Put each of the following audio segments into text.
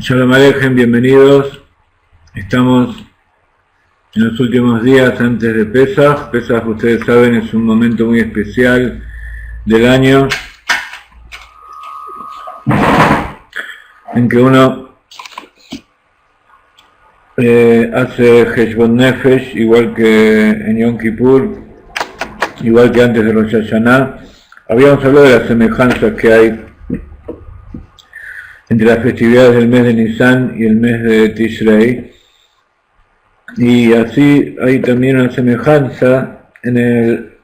Shalom Aleichem, bienvenidos. Estamos en los últimos días antes de Pesaj. Pesaj, ustedes saben, es un momento muy especial del año en que uno hace Heshbon Nefesh, igual que en Yom Kippur, igual que antes de Rosh Hashanah. Habíamos hablado de las semejanzas que hay entre las festividades del mes de Nisan y el mes de Tishrei, y así hay también una semejanza en el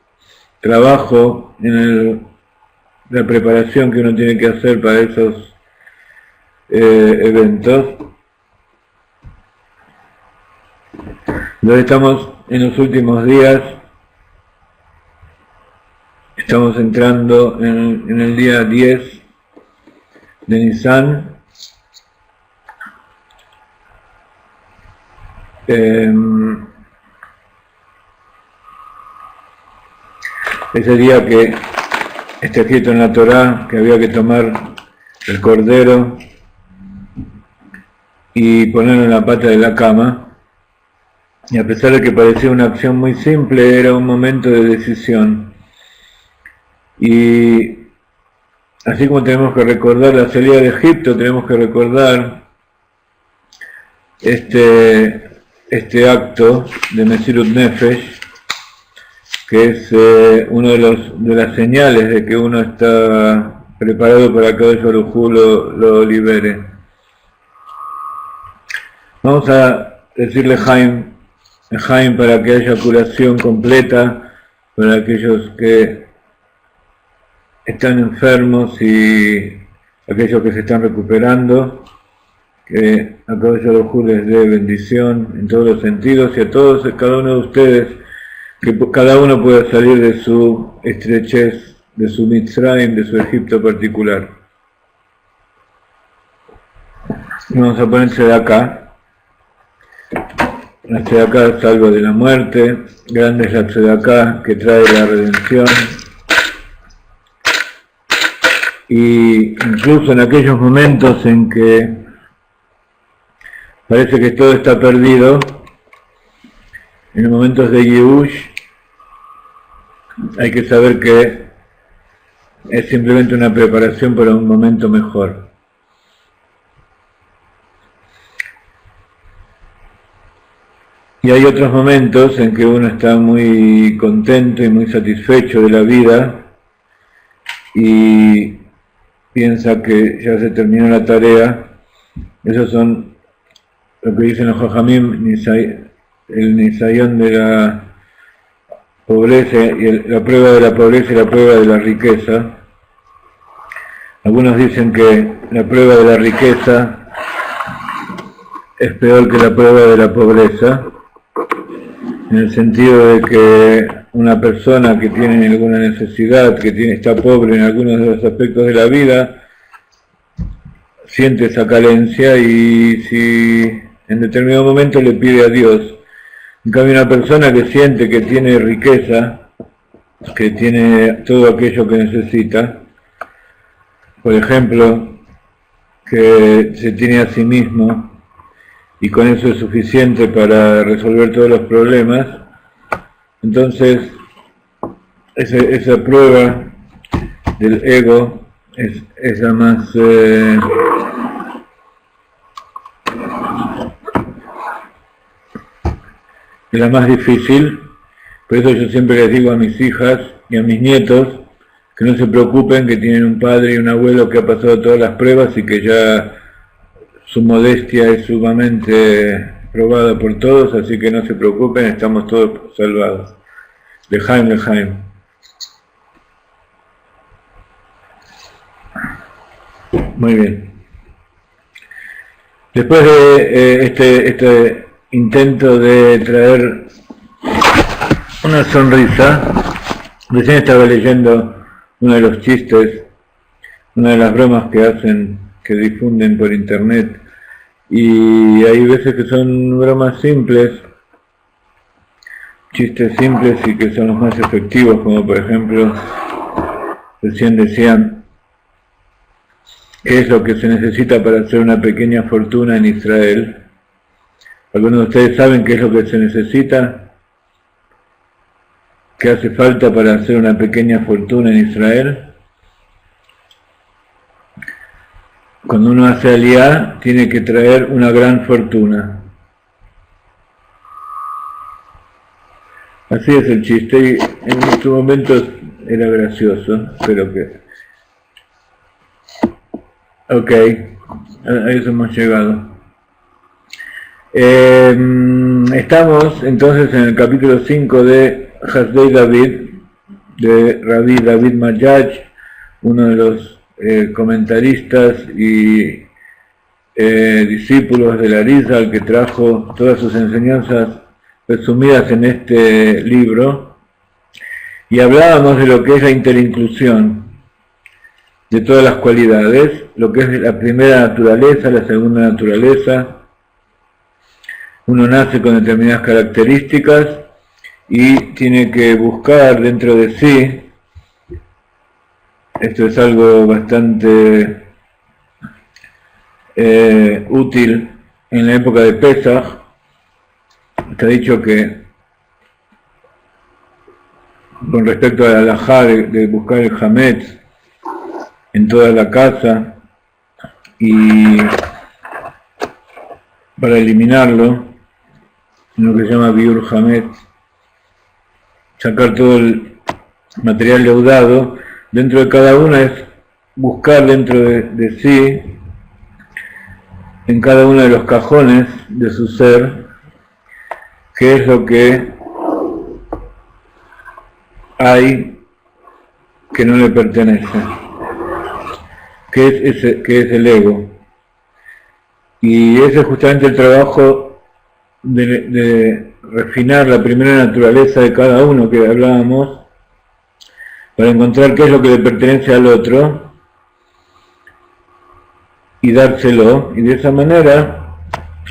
trabajo, en la preparación que uno tiene que hacer para esos eventos. Entonces estamos en los últimos días, estamos entrando en el día 10 de Nisan. Ese día que está escrito en la Torá que había que tomar el cordero y ponerlo en la pata de la cama, y a pesar de que parecía una acción muy simple, era un momento de decisión. Y así como tenemos que recordar la salida de Egipto, tenemos que recordar este acto de Mesirut Nefesh, que es uno de las señales de que uno está preparado para que Akadosh Baruj Hu lo libere. Vamos a decirle Jaim para que haya curación completa para aquellos que están enfermos y aquellos que se están recuperando, que Akadosh Baruj Hu les dé bendición en todos los sentidos, y a todos, cada uno de ustedes, que cada uno pueda salir de su estrechez, de su Mitzrayim, de su Egipto particular. Vamos a ponerse de acá. La tzedaká salva de la muerte, grande es la tzedaká que trae la redención. Y incluso en aquellos momentos en que parece que todo está perdido, en los momentos de Yehush, hay que saber que es simplemente una preparación para un momento mejor. Y hay otros momentos en que uno está muy contento y muy satisfecho de la vida y piensa que ya se terminó la tarea. Esos son lo que dicen los Jajamim, el Nisayón de la pobreza y la prueba de la pobreza y la prueba de la riqueza. Algunos dicen que la prueba de la riqueza es peor que la prueba de la pobreza, en el sentido de que una persona que tiene alguna necesidad, está pobre en algunos de los aspectos de la vida, siente esa carencia y si en determinado momento le pide a Dios. En cambio, una persona que siente que tiene riqueza, que tiene todo aquello que necesita, por ejemplo, que se tiene a sí mismo y con eso es suficiente para resolver todos los problemas, entonces esa prueba del ego es la más difícil, Por eso yo siempre les digo a mis hijas y a mis nietos que no se preocupen, que tienen un padre y un abuelo que ha pasado todas las pruebas y que ya su modestia es sumamente probada por todos, así que no se preocupen, estamos todos salvados. Lejaim, lejaim. Muy bien. Después de este intento de traer una sonrisa, recién estaba leyendo uno de los chistes, una de las bromas que hacen, que difunden por internet, y hay veces que son bromas simples, chistes simples y que son los más efectivos, como por ejemplo, recién decían, ¿qué es lo que se necesita para hacer una pequeña fortuna en Israel? ¿Algunos de ustedes saben qué es lo que se necesita? ¿Qué hace falta para hacer una pequeña fortuna en Israel? Cuando uno hace aliyá, tiene que traer una gran fortuna. Así es el chiste, y en su momento era gracioso, pero que... Ok, a eso hemos llegado. Estamos entonces en el capítulo 5 de Hasdei David, de Rabbi David Majaj, uno de los comentaristas y discípulos del Arizal, que trajo todas sus enseñanzas resumidas en este libro, y hablábamos de lo que es la interinclusión de todas las cualidades, lo que es la primera naturaleza, la segunda naturaleza. Uno nace con determinadas características y tiene que buscar dentro de sí. Esto es algo bastante útil en la época de Pesaj. Está dicho que con respecto a la halajá de buscar el hametz en toda la casa y para eliminarlo, en lo que se llama biur hametz, sacar todo el material leudado, dentro de cada una es buscar dentro de sí, en cada uno de los cajones de su ser, qué es lo que hay que no le pertenece, qué es el ego. Y ese es justamente el trabajo de refinar la primera naturaleza de cada uno que hablábamos, para encontrar qué es lo que le pertenece al otro y dárselo, y de esa manera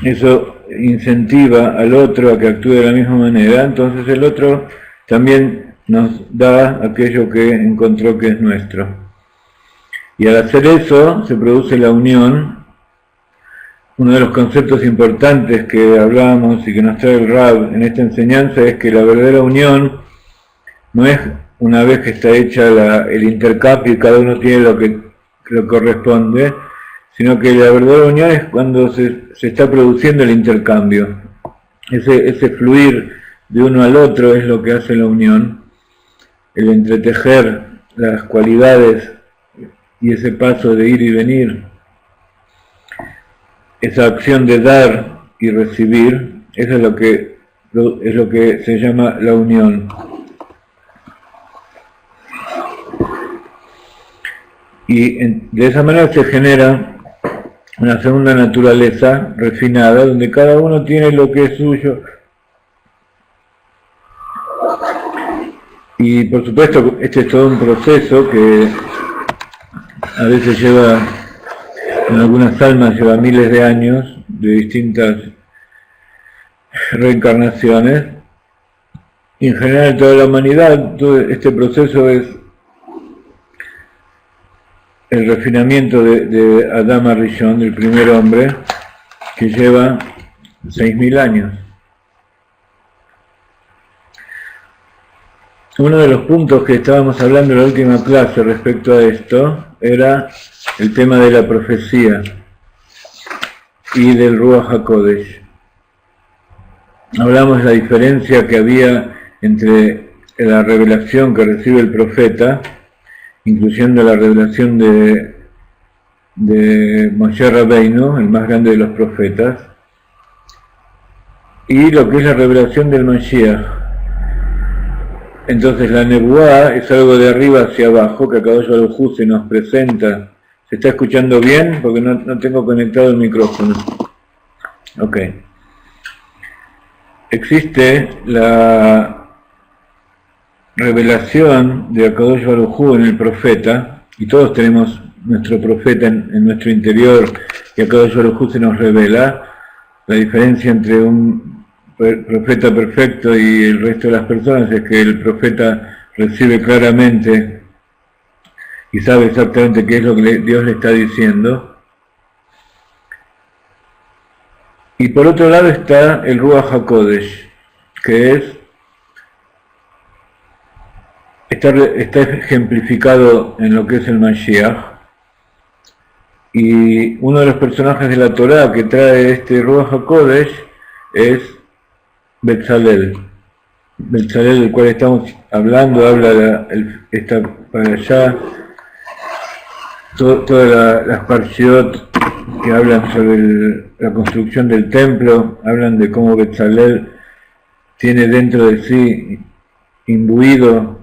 eso incentiva al otro a que actúe de la misma manera, entonces el otro también nos da aquello que encontró que es nuestro. Y al hacer eso se produce la unión. Uno de los conceptos importantes que hablábamos y que nos trae el Rab en esta enseñanza es que la verdadera unión no es una vez que está hecha el intercambio y cada uno tiene lo que corresponde, sino que la verdadera unión es cuando se está produciendo el intercambio. Ese fluir de uno al otro es lo que hace la unión, el entretejer las cualidades y ese paso de ir y venir, esa acción de dar y recibir, eso es lo que se llama la unión. Y de esa manera se genera una segunda naturaleza refinada, donde cada uno tiene lo que es suyo. Y por supuesto, este es todo un proceso que a veces lleva, en algunas almas lleva miles de años, de distintas reencarnaciones. Y en general en toda la humanidad, todo este proceso es el refinamiento de Adam Arishon, del primer hombre, que lleva 6.000 años. Uno de los puntos que estábamos hablando en la última clase respecto a esto era el tema de la profecía y del Ruach HaKodesh. Hablamos de la diferencia que había entre la revelación que recibe el profeta, incluyendo la revelación de Moshe Rabbeinu, el más grande de los profetas, y lo que es la revelación del Mashiach. Entonces la Nebuá es algo de arriba hacia abajo, que Akadosh Baruj Hu se nos presenta. ¿Se está escuchando bien? Porque no tengo conectado el micrófono. Ok. Existe la revelación de Akadosh Baruj Hu en el profeta, y todos tenemos nuestro profeta en nuestro interior, y Akadosh Baruj Hu se nos revela. La diferencia entre un profeta perfecto y el resto de las personas es que el profeta recibe claramente y sabe exactamente qué es lo que Dios le está diciendo. Y por otro lado está el Ruach HaKodesh, que está ejemplificado en lo que es el Mashiach. Y uno de los personajes de la Torá que trae este Ruach HaKodesh es Betzalel. Betzalel, del cual estamos hablando, habla está para allá, todas las parshiot que hablan sobre la construcción del templo, hablan de cómo Betzalel tiene dentro de sí imbuido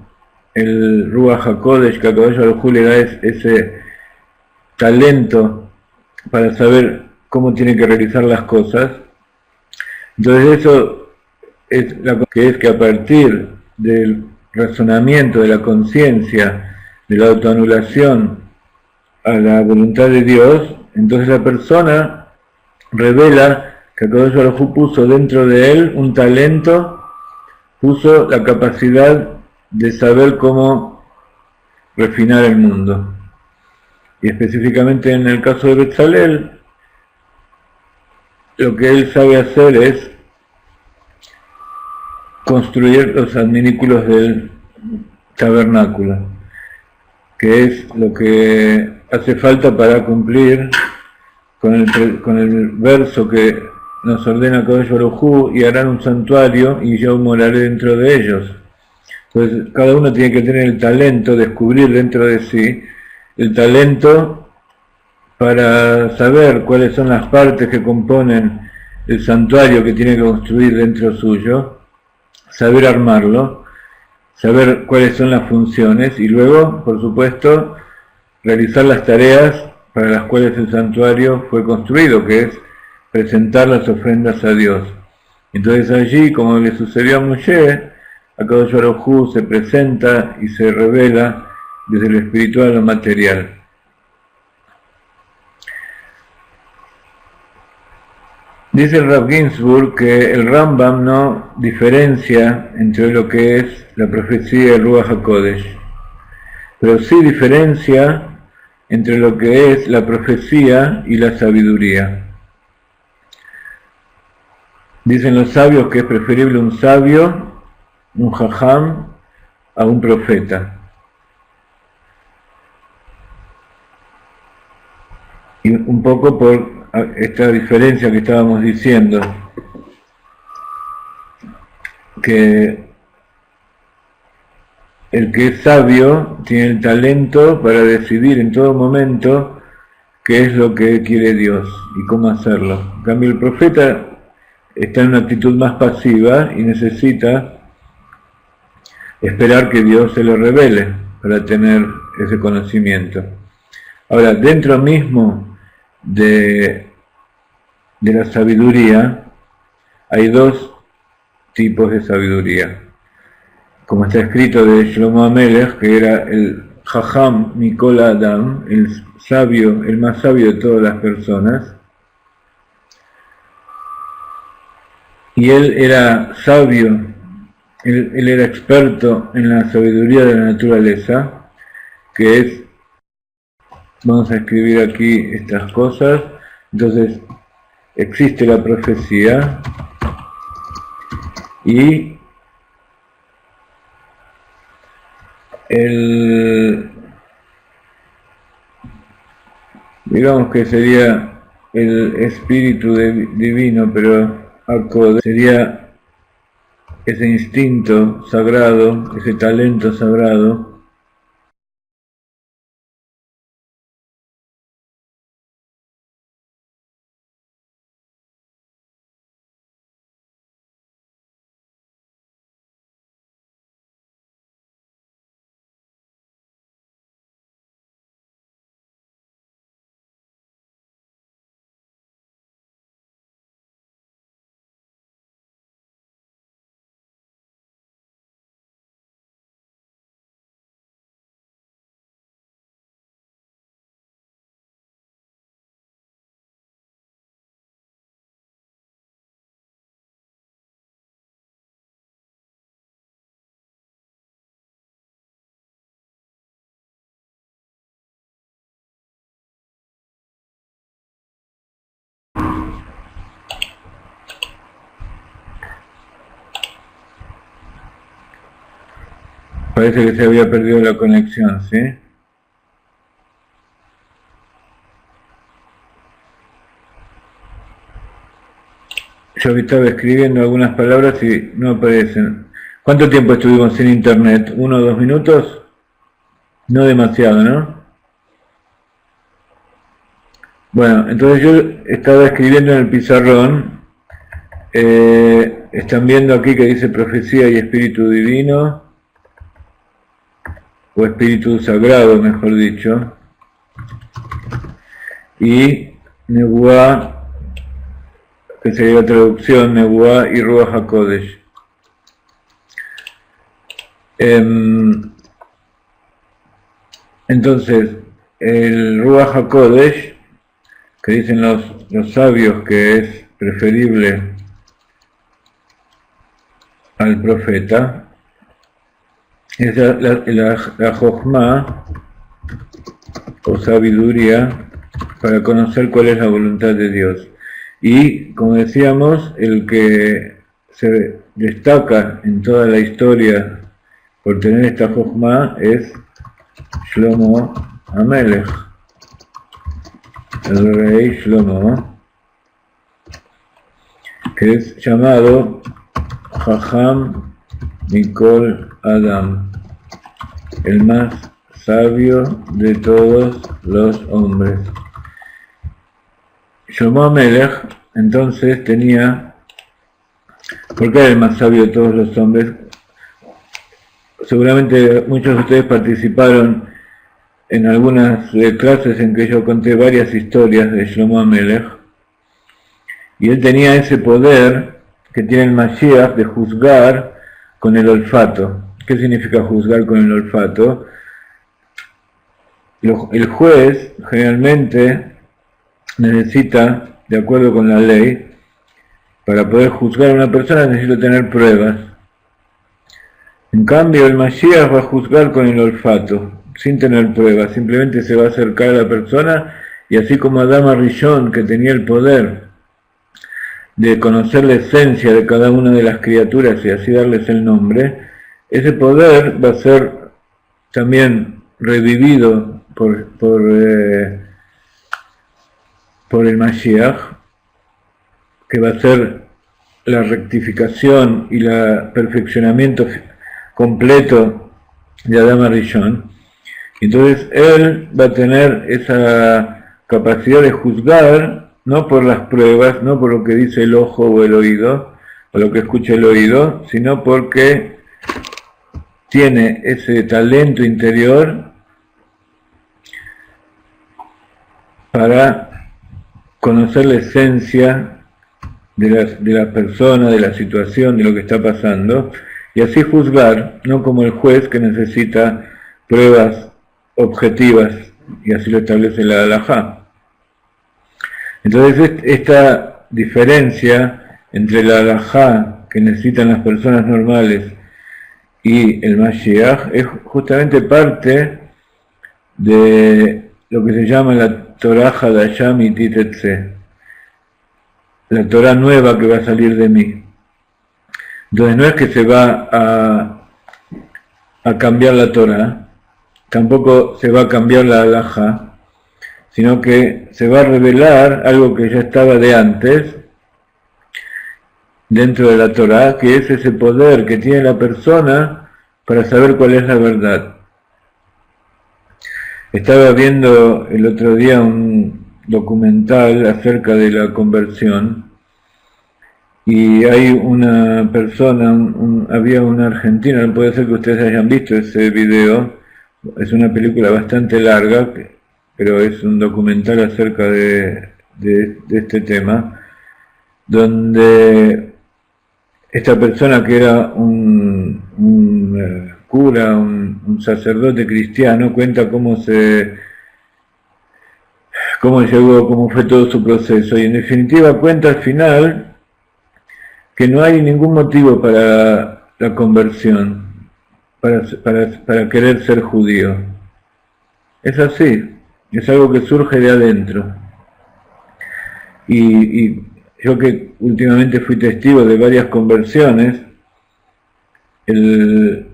el Ruach HaKodesh, que a Akadosh Baruj Hu le da ese talento para saber cómo tiene que realizar las cosas. Entonces eso es que a partir del razonamiento, de la conciencia, de la autoanulación a la voluntad de Dios, entonces la persona revela que Akadosh Baruj Hu puso dentro de él un talento, puso la capacidad de saber cómo refinar el mundo. Y específicamente en el caso de Betzalel, lo que él sabe hacer es construir los adminículos del tabernáculo, que es lo que hace falta para cumplir con el verso que nos ordena Akadosh Baruj Hu, y harán un santuario y yo moraré dentro de ellos. Entonces cada uno tiene que tener el talento, descubrir dentro de sí el talento para saber cuáles son las partes que componen el santuario que tiene que construir dentro suyo, saber armarlo, saber cuáles son las funciones y luego, por supuesto, realizar las tareas para las cuales el santuario fue construido, que es presentar las ofrendas a Dios. Entonces allí, como le sucedió a Moshe, Akadosh Baruj Hu se presenta y se revela desde lo espiritual a lo material. Dice el Rav Ginsburg que el Rambam no diferencia entre lo que es la profecía y el Ruach HaKodesh, pero sí diferencia entre lo que es la profecía y la sabiduría. Dicen los sabios que es preferible un sabio, un jajam, a un profeta. Y un poco por esta diferencia que estábamos diciendo, que el que es sabio tiene el talento para decidir en todo momento qué es lo que quiere Dios y cómo hacerlo. En cambio el profeta está en una actitud más pasiva y necesita esperar que Dios se lo revele para tener ese conocimiento. Ahora, dentro mismo de la sabiduría hay dos tipos de sabiduría. Como está escrito de Shlomo HaMelech, que era el Jajam Mikol Adam, el sabio, el más sabio de todas las personas, y él era sabio, él era experto en la sabiduría de la naturaleza, que es, vamos a escribir aquí estas cosas. Entonces existe la profecía y digamos que sería el espíritu divino, pero sería ese instinto sagrado, ese talento sagrado, parece que se había perdido la conexión, ¿sí? Yo estaba escribiendo algunas palabras y no aparecen. ¿Cuánto tiempo estuvimos sin internet? ¿1 o 2 minutos? No demasiado, ¿no? Bueno, entonces yo estaba escribiendo en el pizarrón. Están viendo aquí que dice profecía y espíritu divino, o espíritu sagrado, mejor dicho, y Nebuá, que sería la traducción, Nebuá y Ruach HaKodesh. Entonces, el Ruach HaKodesh, que dicen los sabios que es preferible al profeta, es la Jochma, o sabiduría, para conocer cuál es la voluntad de Dios. Y, como decíamos, el que se destaca en toda la historia por tener esta Jochma es Shlomo HaMelech, el rey Shlomo, que es llamado Jajam Mikol Adam, el más sabio de todos los hombres. Shlomo HaMelech entonces tenía, ¿por qué era el más sabio de todos los hombres? Seguramente muchos de ustedes participaron en algunas clases en que yo conté varias historias de Shlomo HaMelech, y él tenía ese poder que tiene el Mashiach de juzgar con el olfato. ¿Qué significa juzgar con el olfato? El juez generalmente necesita, de acuerdo con la ley, para poder juzgar a una persona necesita tener pruebas. En cambio, el Mashiach va a juzgar con el olfato, sin tener pruebas, simplemente se va a acercar a la persona, y así como Adam Arishon, que tenía el poder de conocer la esencia de cada una de las criaturas y así darles el nombre, ese poder va a ser también revivido por el Mashiach, que va a ser la rectificación y el perfeccionamiento completo de Adam Arishon. Entonces él va a tener esa capacidad de juzgar, no por las pruebas, no por lo que dice el ojo o el oído, o lo que escucha el oído, sino porque tiene ese talento interior para conocer la esencia de la persona, de la situación, de lo que está pasando, y así juzgar, no como el juez que necesita pruebas objetivas, y así lo establece la halajá. Entonces esta diferencia entre la halajá que necesitan las personas normales y el Mashiach es justamente parte de lo que se llama la Torah Hadashah Mititetse, la Torah nueva que va a salir de mí. Entonces no es que se va a cambiar la Torah, tampoco se va a cambiar la halajá, sino que se va a revelar algo que ya estaba de antes, dentro de la Torá, que es ese poder que tiene la persona para saber cuál es la verdad. Estaba viendo el otro día un documental acerca de la conversión y hay una persona, había una argentina, puede ser que ustedes hayan visto ese video, es una película bastante larga, pero es un documental acerca de este tema, donde esta persona que era un cura, un sacerdote cristiano, cuenta cómo llegó, cómo fue todo su proceso, y en definitiva cuenta al final que no hay ningún motivo para la conversión, para querer ser judío. Es así, es algo que surge de adentro. Y yo que últimamente fui testigo de varias conversiones, el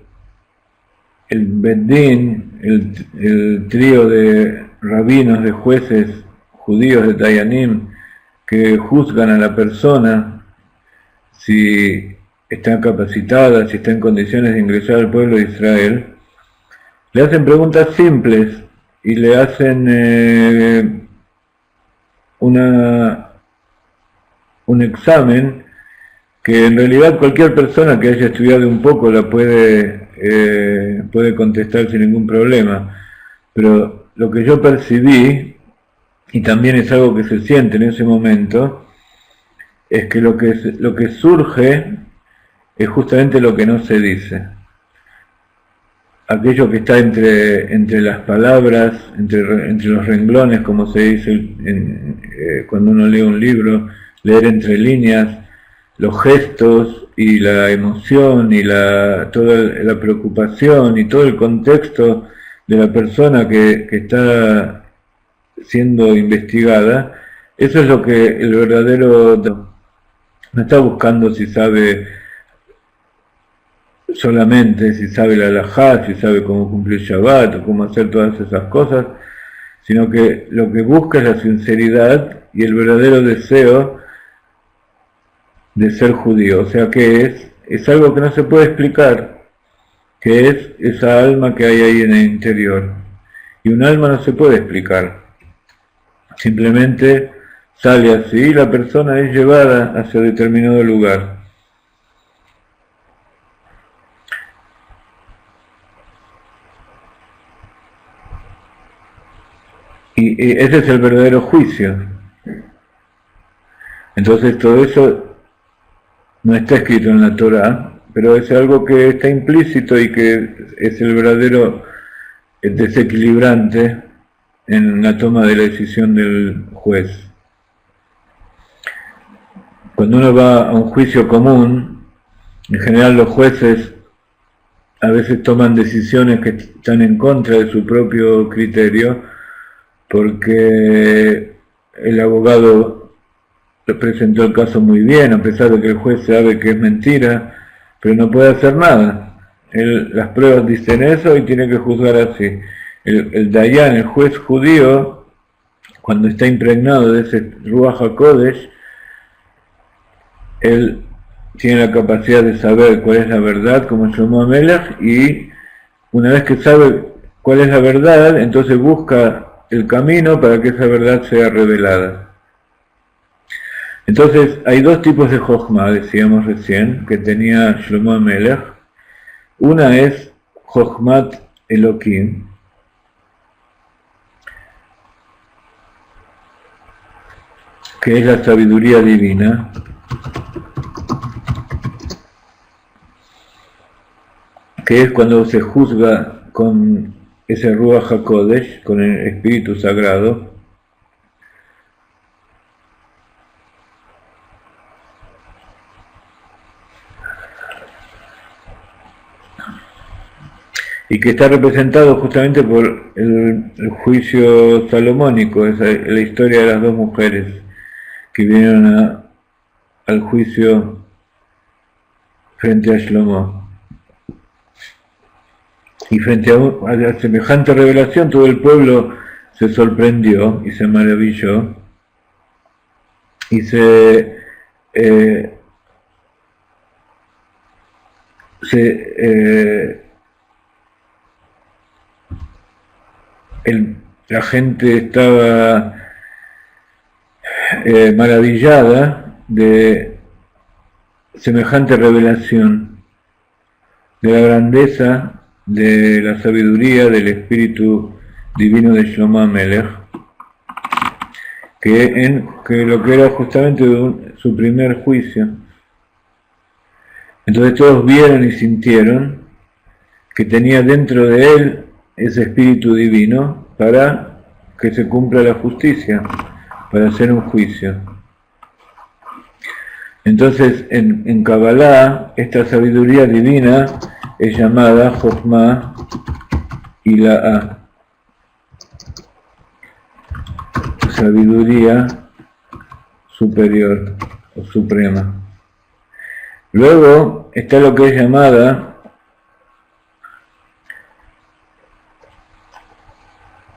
Beddin, el trío de rabinos, de jueces judíos de Dayanim, que juzgan a la persona si está capacitada, si está en condiciones de ingresar al pueblo de Israel, le hacen preguntas simples y le hacen un examen que en realidad cualquier persona que haya estudiado un poco la puede contestar sin ningún problema. Pero lo que yo percibí, y también es algo que se siente en ese momento, es que lo que surge es justamente lo que no se dice. Aquello que está entre las palabras, entre los renglones, como se dice cuando uno lee un libro, leer entre líneas, los gestos y la emoción y toda la preocupación y todo el contexto de la persona que está siendo investigada, eso es lo que el verdadero no está buscando si sabe solamente, si sabe la halajá, si sabe cómo cumplir Shabbat o cómo hacer todas esas cosas, sino que lo que busca es la sinceridad y el verdadero deseo de ser judío. O sea que es algo que no se puede explicar, que es esa alma que hay ahí en el interior. Y un alma no se puede explicar, simplemente sale así y la persona es llevada hacia determinado lugar. Y ese es el verdadero juicio. Entonces todo eso no está escrito en la Torá, pero es algo que está implícito y que es el verdadero desequilibrante en la toma de la decisión del juez. Cuando uno va a un juicio común, en general los jueces a veces toman decisiones que están en contra de su propio criterio, porque el abogado le presentó el caso muy bien, a pesar de que el juez sabe que es mentira, pero no puede hacer nada. Las pruebas dicen eso y tiene que juzgar así. El Dayan, el juez judío, cuando está impregnado de ese Ruach HaKodesh, él tiene la capacidad de saber cuál es la verdad, como Shlomo HaMelech, y una vez que sabe cuál es la verdad, entonces busca el camino para que esa verdad sea revelada. Entonces, hay dos tipos de Jochma, decíamos recién, que tenía Shlomo HaMelech. Una es Jochmat Elohim, que es la sabiduría divina, que es cuando se juzga con ese Ruach HaKodesh, con el Espíritu Sagrado, y que está representado justamente por el juicio salomónico, la historia de las dos mujeres que vinieron al juicio frente a Shlomo. Y frente a semejante revelación todo el pueblo se sorprendió y se maravilló y se la gente estaba maravillada de semejante revelación, de la grandeza, de la sabiduría del espíritu divino de Shlomo HaMelech, que lo que era justamente su primer juicio. Entonces todos vieron y sintieron que tenía dentro de él ese espíritu divino para que se cumpla la justicia, para hacer un juicio. Entonces en Kabbalah esta sabiduría divina es llamada Jochma Ila'a, sabiduría superior o suprema. Luego está lo que es llamada,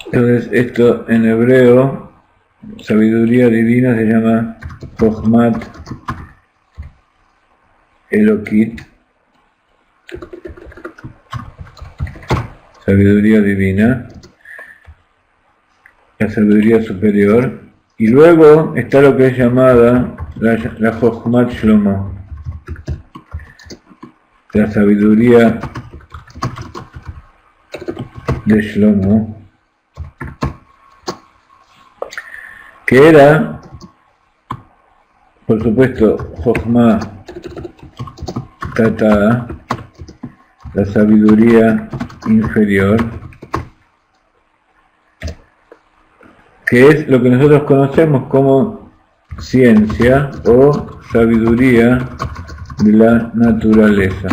entonces esto en hebreo, sabiduría divina se llama Jochmat Elokit, sabiduría divina, la sabiduría superior. Y luego está lo que es llamada la Jochmat Shlomo, la sabiduría de Shlomo, que era, por supuesto, Jochma Tata, la sabiduría inferior, que es lo que nosotros conocemos como ciencia o sabiduría de la naturaleza.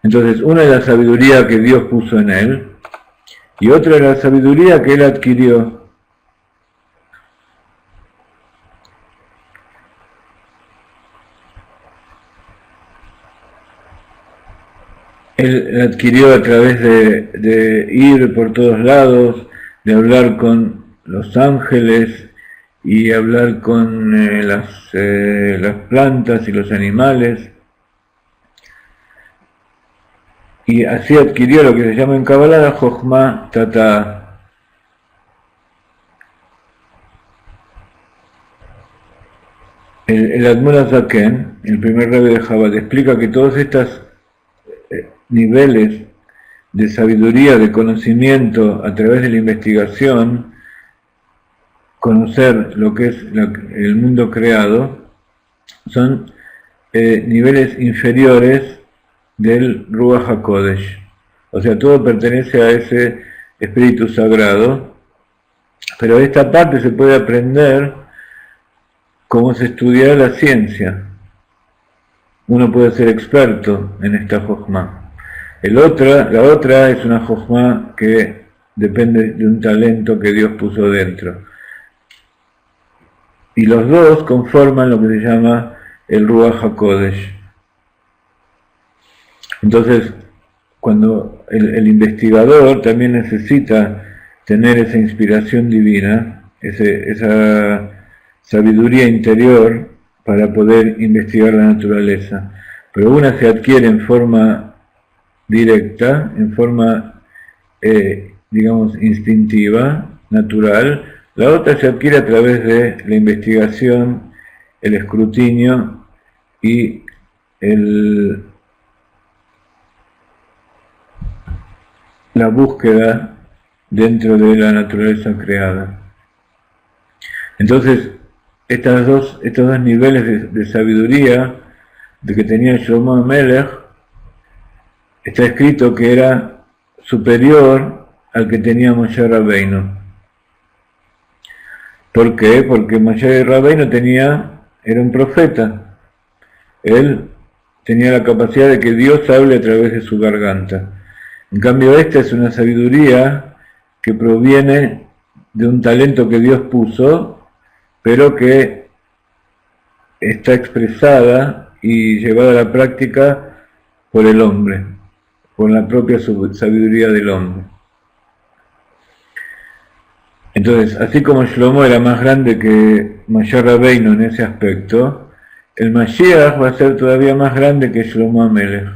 Entonces, una es la sabiduría que Dios puso en él, y otra es la sabiduría que él adquirió. Él adquirió a través de ir por todos lados, de hablar con los ángeles y hablar con las plantas y los animales. Y así adquirió lo que se llama en Kabbalah la Jochma Tata. El Admor HaZaken, el primer rebbe de Chabad, explica que todos estos niveles de sabiduría, de conocimiento a través de la investigación, conocer lo que es el mundo creado, son niveles inferiores del Ruach HaKodesh. O sea, todo pertenece a ese espíritu sagrado, pero esta parte se puede aprender como se estudia la ciencia. Uno puede ser experto en esta Jochma. La otra es una Jochma que depende de un talento que Dios puso dentro. Y los dos conforman lo que se llama el Ruach HaKodesh. Entonces, cuando el investigador también necesita tener esa inspiración divina, esa sabiduría interior para poder investigar la naturaleza. Pero una se adquiere en forma directa, en forma, digamos, instintiva, natural. La otra se adquiere a través de la investigación, el escrutinio y la búsqueda dentro de la naturaleza creada. Entonces, estos dos niveles de sabiduría de que tenía Shlomo HaMelech, está escrito que era superior al que tenía Moshe Rabbeinu. ¿Por qué? Porque Moshe Rabbeinu era un profeta. Él tenía la capacidad de que Dios hable a través de su garganta. En cambio, esta es una sabiduría que proviene de un talento que Dios puso, pero que está expresada y llevada a la práctica por el hombre, por la propia sabiduría del hombre. Entonces, así como Shlomo era más grande que Moshe Rabbeinu en ese aspecto, el Mashiach va a ser todavía más grande que Shlomo HaMelech.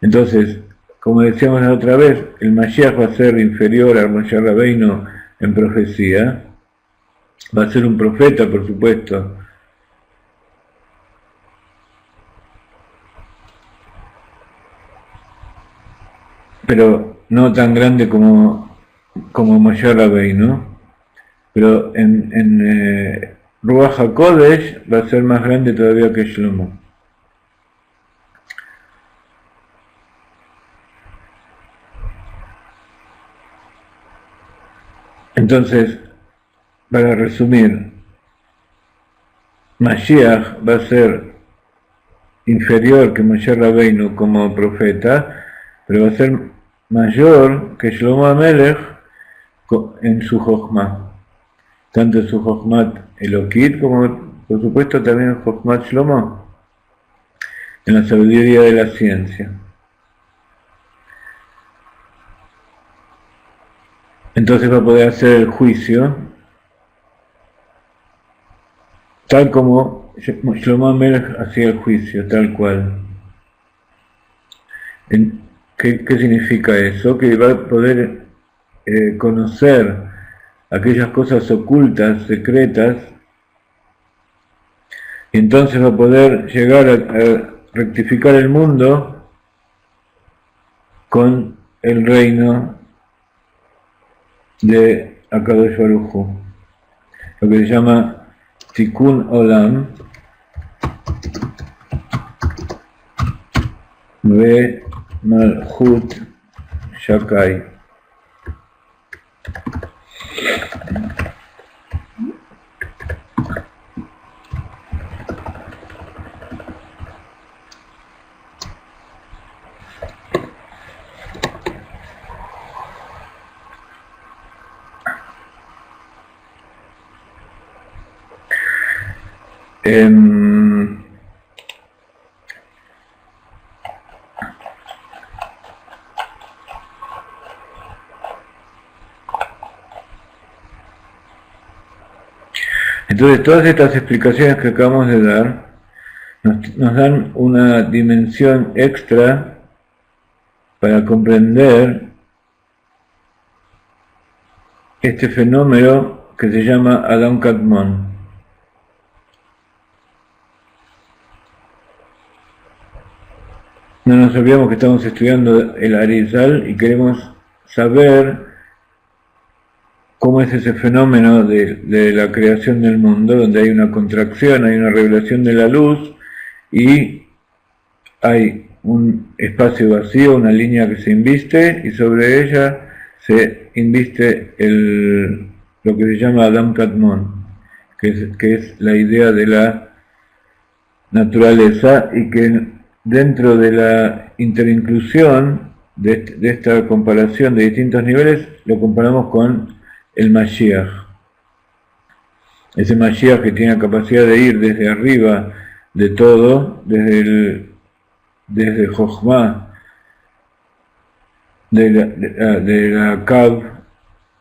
Entonces, como decíamos la otra vez, el Mashiach va a ser inferior al Moshe Rabbeinu en profecía, va a ser un profeta, por supuesto, pero no tan grande como Moshe Rabbeinu, pero en Ruach HaKodesh va a ser más grande todavía que Shlomo. Entonces, para resumir, Mashiach va a ser inferior que Moshe Rabbeinu como profeta, pero va a ser mayor que Shlomo HaMelech en su Jochma, tanto en su Jochmat Elokit como, por supuesto, también en Jochmat Shlomo, en la sabiduría de la ciencia. Entonces va a poder hacer el juicio tal como Shlomo HaMelech hacía el juicio, tal cual. ¿Qué significa eso? Que va a poder conocer aquellas cosas ocultas, secretas, y entonces va a poder llegar a rectificar el mundo con el reino de Akadosh Baruj Hu, lo que se llama Tikkun Olam ve Malchut Shakai. Entonces, todas estas explicaciones que acabamos de dar nos dan una dimensión extra para comprender este fenómeno que se llama Adam Kadmon. No nos olvidemos que estamos estudiando el Arizal y queremos saber cómo es ese fenómeno de la creación del mundo, donde hay una contracción, hay una revelación de la luz y hay un espacio vacío, una línea que se inviste y sobre ella se inviste lo que se llama Adam Kadmon, que es la idea de la naturaleza y que dentro de la interinclusión de esta comparación de distintos niveles lo comparamos con el Mashiach. Ese Mashiach que tiene la capacidad de ir desde arriba de todo, desde Jochma, de la Kav,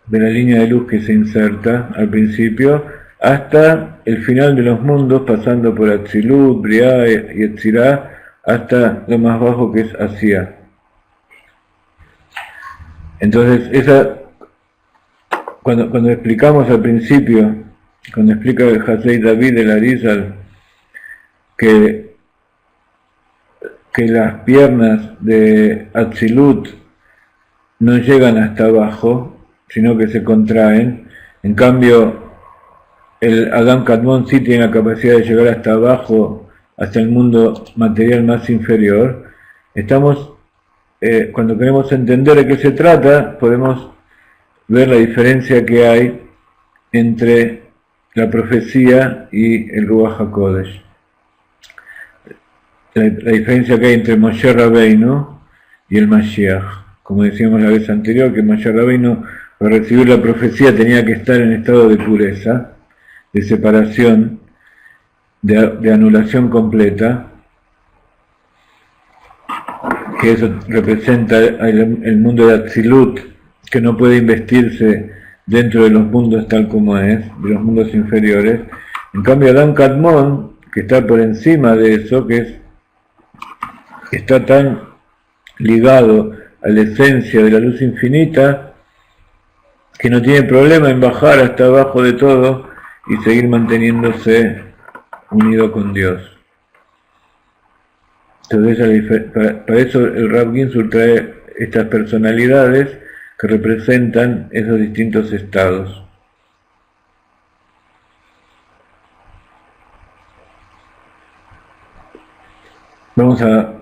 de la línea de luz que se inserta al principio, hasta el final de los mundos, pasando por Atzilut, Briah y Yetzirah, hasta lo más bajo que es Asía. Entonces, cuando explicamos al principio, cuando explica el Hasei David del Arizal, que las piernas de Atzilut no llegan hasta abajo, sino que se contraen, en cambio el Adam Kadmon sí tiene la capacidad de llegar hasta abajo, hasta el mundo material más inferior. Cuando queremos entender de qué se trata, podemos ver la diferencia que hay entre la profecía y el Ruach HaKodesh. La diferencia que hay entre Moshe Rabbeinu y el Mashiach. Como decíamos la vez anterior, que Moshe Rabbeinu para recibir la profecía tenía que estar en estado de pureza, de separación, de anulación completa, que eso representa el mundo de Atzilut, que no puede investirse dentro de los mundos tal como es, de los mundos inferiores. En cambio Adam Kadmon, que está por encima de eso, está tan ligado a la esencia de la luz infinita, que no tiene problema en bajar hasta abajo de todo y seguir manteniéndose unido con Dios. Entonces, para eso el Rav Ginsburg trae estas personalidades que representan esos distintos estados. Vamos a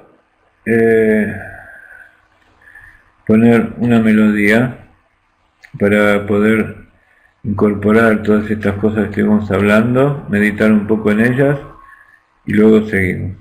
poner una melodía para poder incorporar todas estas cosas que vamos hablando, meditar un poco en ellas y luego seguimos.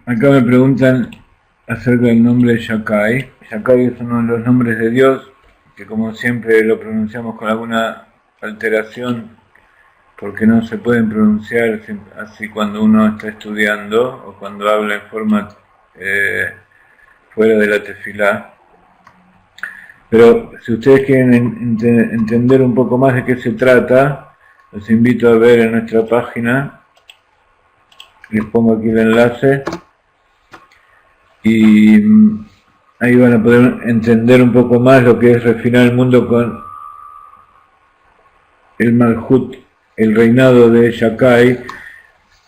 Acá me preguntan acerca del nombre Shakai. Shakai es uno de los nombres de Dios, que como siempre lo pronunciamos con alguna alteración, porque no se pueden pronunciar así cuando uno está estudiando o cuando habla en forma fuera de la tefilá. Pero si ustedes quieren entender un poco más de qué se trata, los invito a ver en nuestra página. Les pongo aquí el enlace y ahí van a poder entender un poco más lo que es refinar el mundo con el Malhut, el reinado de Shakai.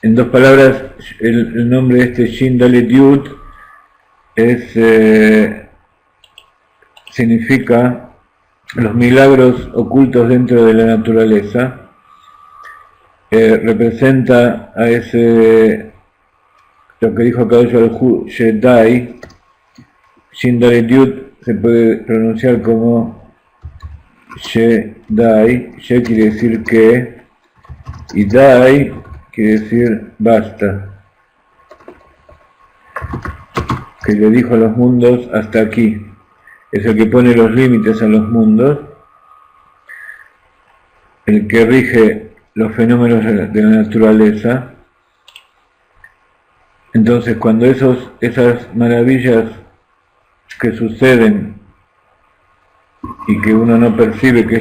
En dos palabras, el nombre de este Shin Dalet Yud significa los milagros ocultos dentro de la naturaleza. Representa a ese, lo que dijo Kadosh Baruj Hu, Shedai. Shin Dalet Yud se puede pronunciar como Shedai. She quiere decir que, y Dai quiere decir basta. Que le dijo a los mundos hasta aquí. Es el que pone los límites a los mundos, el que rige los fenómenos de la naturaleza. Entonces, cuando esas maravillas que suceden y que uno no percibe que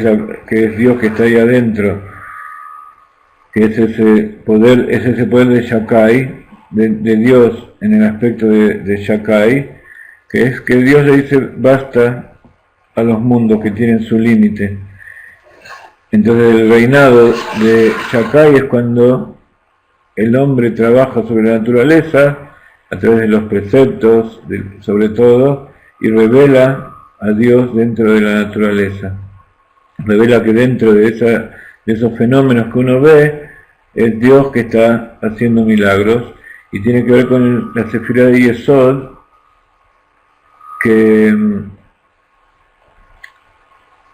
es Dios que está ahí adentro, que es ese poder de Shakai, de Dios en el aspecto de Shakai, que es que Dios le dice basta a los mundos que tienen su límite. Entonces el reinado de Shakai es cuando el hombre trabaja sobre la naturaleza a través de los preceptos, sobre todo, y revela a Dios dentro de la naturaleza. Revela que dentro de esos fenómenos que uno ve, es Dios que está haciendo milagros, y tiene que ver con la Sefirá de Yesod, que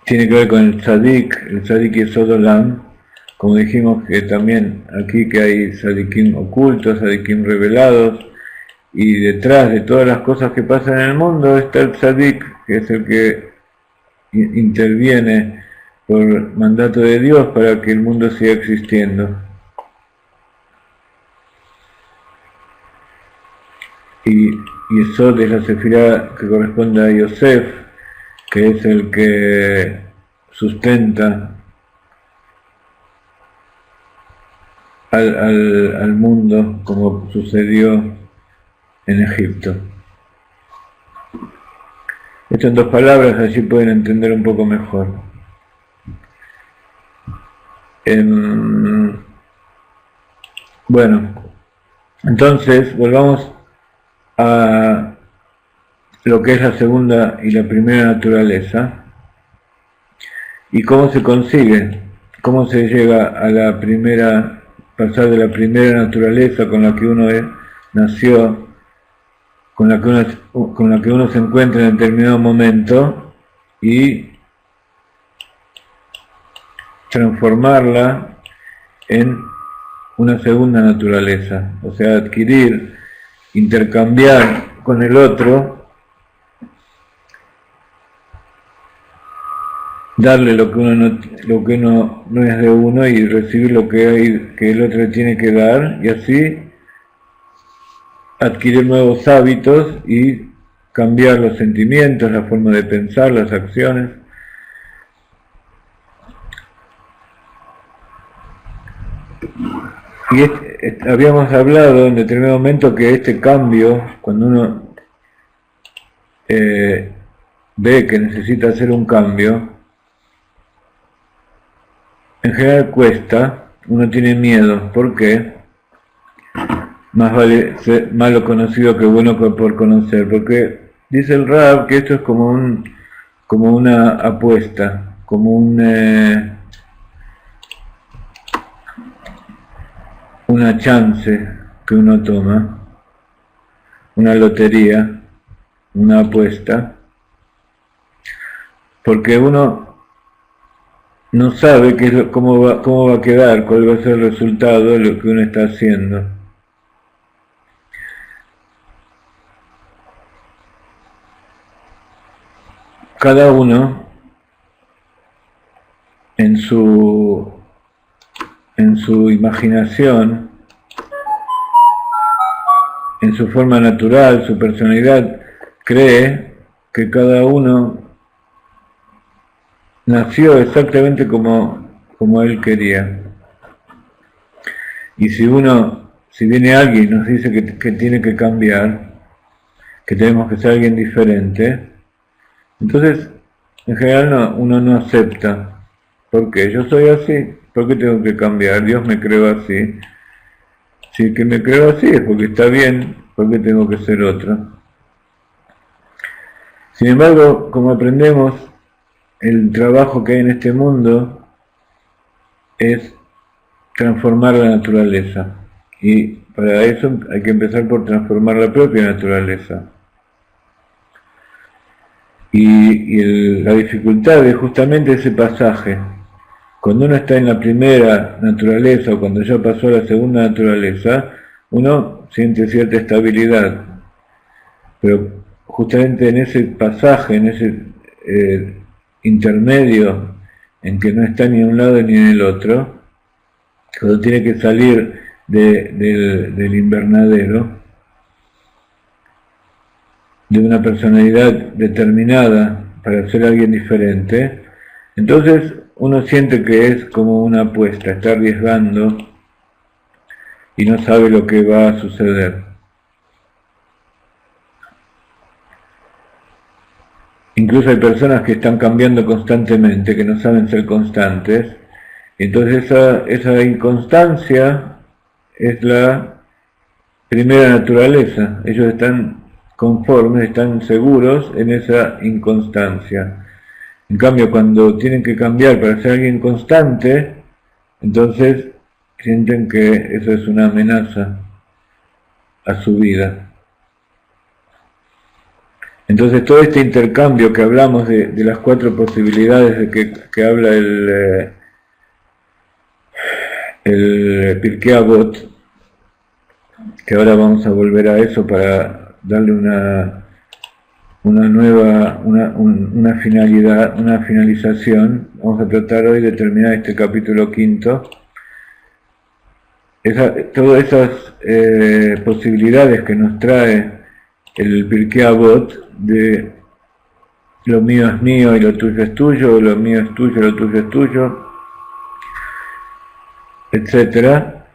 tiene que ver con el Tzadik Yesod Olam, como dijimos que también aquí que hay Tzadikim ocultos, Tzadikim revelados, y detrás de todas las cosas que pasan en el mundo está el Tzadik, que es el que interviene por mandato de Dios para que el mundo siga existiendo. Y Yesod es la Sefirá que corresponde a Yosef, que es el que sustenta al mundo, como sucedió en Egipto. Esto en dos palabras, así pueden entender un poco mejor. Bueno, entonces volvamos a lo que es la segunda y la primera naturaleza, y cómo se consigue, cómo se llega a la primera, pasar de la primera naturaleza con la que uno nació, con la que uno se encuentra en determinado momento, y transformarla en una segunda naturaleza, o sea, adquirir, intercambiar con el otro, darle lo que uno no es de uno y recibir lo que el otro tiene que dar, y así adquirir nuevos hábitos y cambiar los sentimientos, la forma de pensar, las acciones. Y habíamos hablado en determinado momento que este cambio, cuando uno ve que necesita hacer un cambio, en general cuesta, uno tiene miedo. ¿Por qué? Más vale ser malo conocido que bueno por conocer, porque dice el Rab que esto es como una apuesta, como una chance que uno toma, una lotería, una apuesta, porque uno no sabe cómo va a quedar, cuál va a ser el resultado de lo que uno está haciendo. Cada uno en su imaginación, en su forma natural, su personalidad, cree que cada uno nació exactamente como él quería. Y si viene alguien y nos dice que tiene que cambiar, que tenemos que ser alguien diferente, entonces en general uno no acepta. ¿Por qué? Yo soy así, ¿por qué tengo que cambiar? Dios me creó así. Si el que me creó así es porque está bien, ¿por qué tengo que ser otro? Sin embargo, como aprendemos, el trabajo que hay en este mundo es transformar la naturaleza. Y para eso hay que empezar por transformar la propia naturaleza. Y la dificultad es justamente ese pasaje. Cuando uno está en la primera naturaleza o cuando ya pasó a la segunda naturaleza, uno siente cierta estabilidad. Pero justamente en ese pasaje, en ese intermedio, en que no está ni en un lado ni en el otro, cuando tiene que salir del invernadero, de una personalidad determinada para ser alguien diferente, entonces uno siente que es como una apuesta, está arriesgando y no sabe lo que va a suceder. Incluso hay personas que están cambiando constantemente, que no saben ser constantes, entonces esa inconstancia es la primera naturaleza. Ellos están conformes, están seguros en esa inconstancia. En cambio, cuando tienen que cambiar para ser alguien constante, entonces sienten que eso es una amenaza a su vida. Entonces todo este intercambio que hablamos de las 4 posibilidades de que habla el Pirkei Avot, que ahora vamos a volver a eso para darle una finalidad, una finalización. Vamos a tratar hoy de terminar este capítulo 5. Todas esas posibilidades que nos trae el Pirkei Avot de lo mío es mío y lo tuyo es tuyo, lo mío es tuyo, lo tuyo es tuyo, etcétera.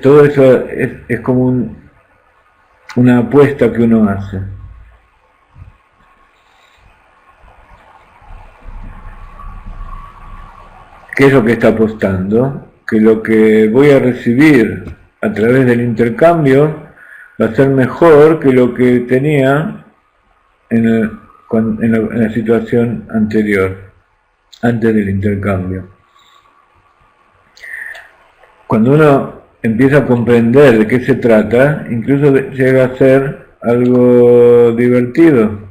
Todo eso es como una apuesta que uno hace. ¿Qué es lo que está apostando? Que lo que voy a recibir a través del intercambio va a ser mejor que lo que tenía en la situación anterior, antes del intercambio. Cuando uno empieza a comprender de qué se trata, incluso llega a ser algo divertido.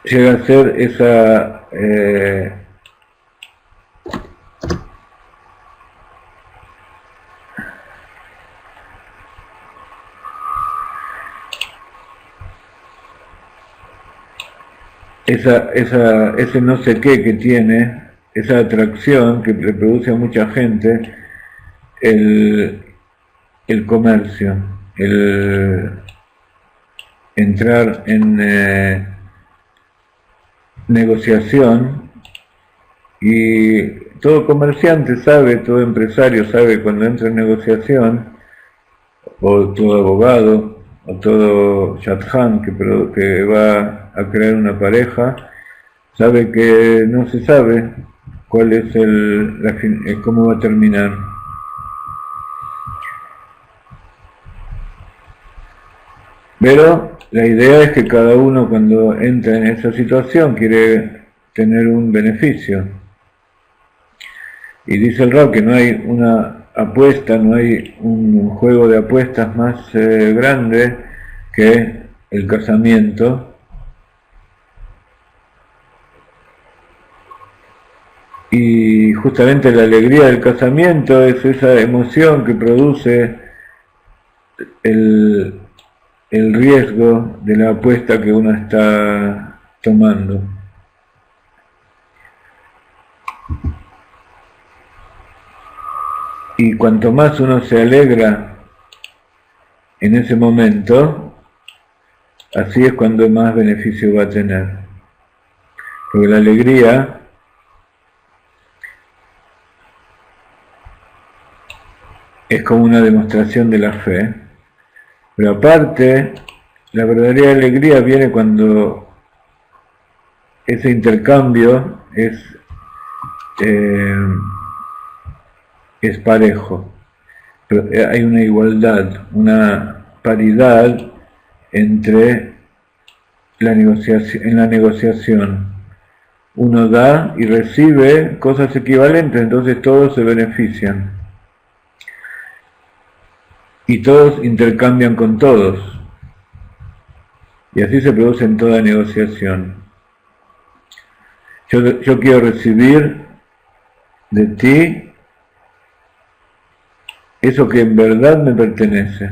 Llega a ser ese no sé qué que tiene, esa atracción que le produce a mucha gente el comercio, el entrar en negociación, y todo comerciante sabe, todo empresario sabe cuando entra en negociación, o todo abogado, o todo shadchan que va a crear una pareja, sabe que no se sabe cuál es cómo va a terminar. Pero la idea es que cada uno cuando entra en esa situación quiere tener un beneficio. Y dice el Rab que no hay una apuesta, no hay un juego de apuestas más grande que el casamiento. Y justamente la alegría del casamiento es esa emoción que produce el riesgo de la apuesta que uno está tomando. Y cuanto más uno se alegra en ese momento, así es cuando más beneficio va a tener. Porque la alegría es como una demostración de la fe, pero aparte, la verdadera alegría viene cuando ese intercambio es parejo, pero hay una igualdad, una paridad entre en la negociación. Uno da y recibe cosas equivalentes, entonces todos se benefician. Y todos intercambian con todos. Y así se produce en toda negociación. Yo quiero recibir de ti eso que en verdad me pertenece.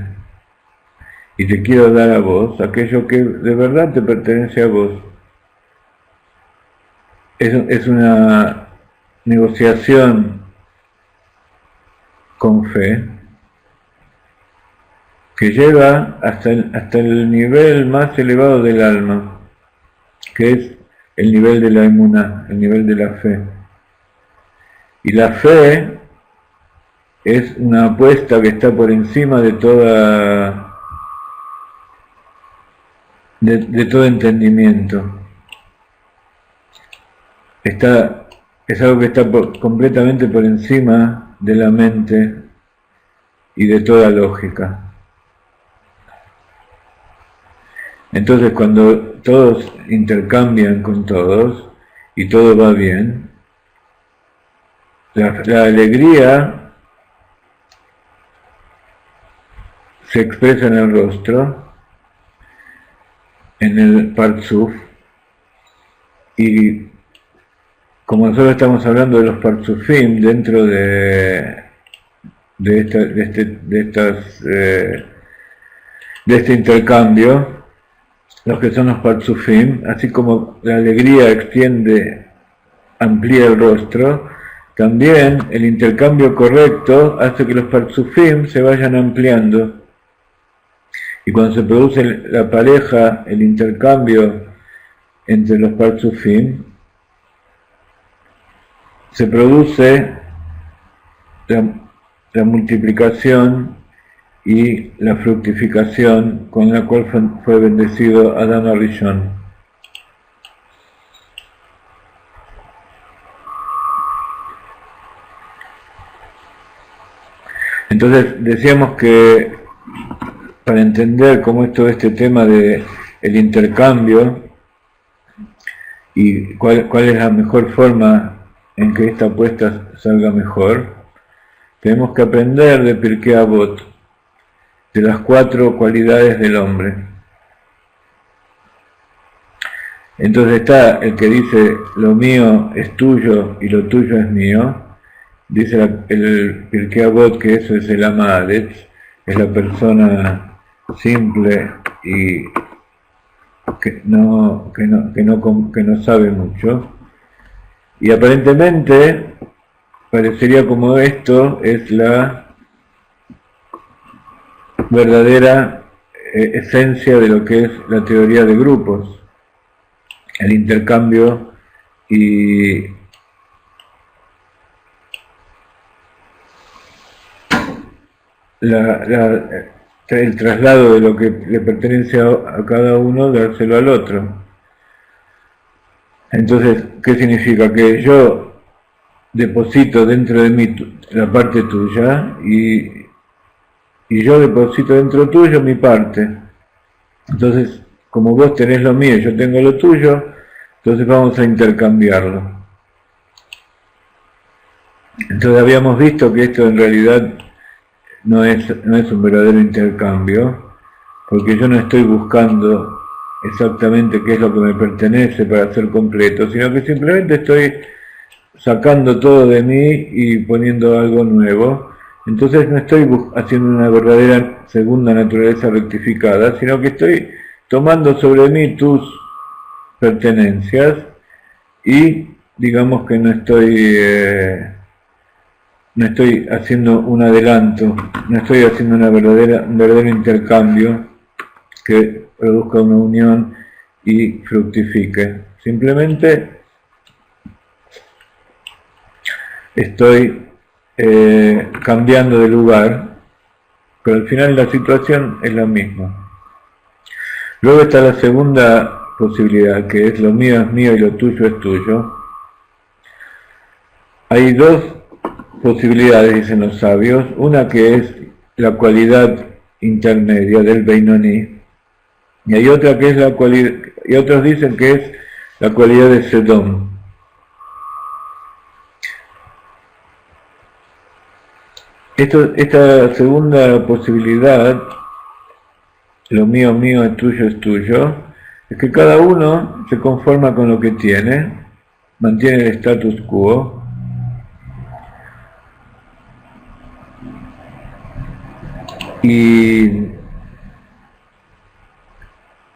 Y te quiero dar a vos aquello que de verdad te pertenece a vos. Es una negociación con fe, que lleva hasta el nivel más elevado del alma, que es el nivel de la emuná, el nivel de la fe. Y la fe es una apuesta que está por encima de todo entendimiento. Es algo que está completamente por encima de la mente y de toda lógica. Entonces, cuando todos intercambian con todos y todo va bien, la alegría se expresa en el rostro, en el parzuf, y como nosotros estamos hablando de los parzufim dentro de este intercambio, los que son los parzufim, así como la alegría amplía el rostro, también el intercambio correcto hace que los parzufim se vayan ampliando. Y cuando se produce la pareja, el intercambio entre los parzufim, se produce la multiplicación y la fructificación con la cual fue bendecido Adán Arishon. Entonces decíamos que para entender cómo es todo este tema de el intercambio y cuál es la mejor forma en que esta apuesta salga mejor, tenemos que aprender de Pirkei Avot, de las 4 cualidades del hombre. Entonces está el que dice, lo mío es tuyo y lo tuyo es mío. Dice el Pirkei Avot que eso es el Amaretz, es la persona simple y que no sabe mucho. Y aparentemente parecería como esto es la verdadera esencia de lo que es la teoría de grupos, el intercambio y el traslado de lo que le pertenece a cada uno, dárselo al otro. Entonces, ¿qué significa? Que yo deposito dentro de mí la parte tuya y yo deposito dentro tuyo mi parte. Entonces, como vos tenés lo mío y yo tengo lo tuyo, entonces vamos a intercambiarlo. Entonces habíamos visto que esto en realidad no es un verdadero intercambio, porque yo no estoy buscando exactamente qué es lo que me pertenece para ser completo, sino que simplemente estoy sacando todo de mí y poniendo algo nuevo. Entonces no estoy haciendo una verdadera segunda naturaleza rectificada, sino que estoy tomando sobre mí tus pertenencias y digamos que no estoy haciendo un adelanto, no estoy haciendo un verdadero intercambio que produzca una unión y fructifique. Simplemente estoy cambiando de lugar, pero al final la situación es la misma. Luego está la segunda posibilidad, que es lo mío es mío y lo tuyo es tuyo. Hay 2 posibilidades, dicen los sabios, una que es la cualidad intermedia del Beinoní, y hay otra que es la cualidad, y otros dicen que es la cualidad de Sedom. Esta segunda posibilidad, lo mío mío, es tuyo, es que cada uno se conforma con lo que tiene, mantiene el status quo, y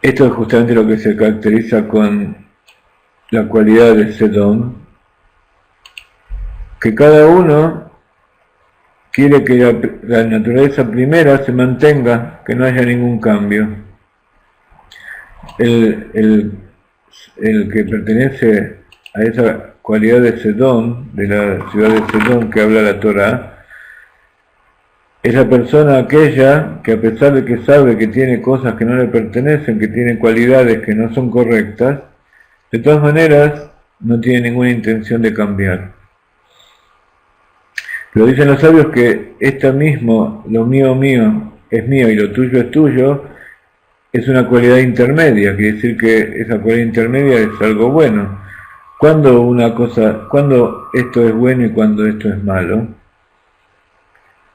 esto es justamente lo que se caracteriza con la cualidad de Sedom, que cada uno quiere que la naturaleza primera se mantenga, que no haya ningún cambio. El que pertenece a esa cualidad de Sedón, de la ciudad de Sedón que habla la Torá, es la persona aquella que, a pesar de que sabe que tiene cosas que no le pertenecen, que tiene cualidades que no son correctas, de todas maneras no tiene ninguna intención de cambiar. Pero dicen los sabios que esto mismo, lo mío es mío y lo tuyo es tuyo, es una cualidad intermedia, quiere decir que esa cualidad intermedia es algo bueno. ¿Cuándo esto es bueno y cuándo esto es malo?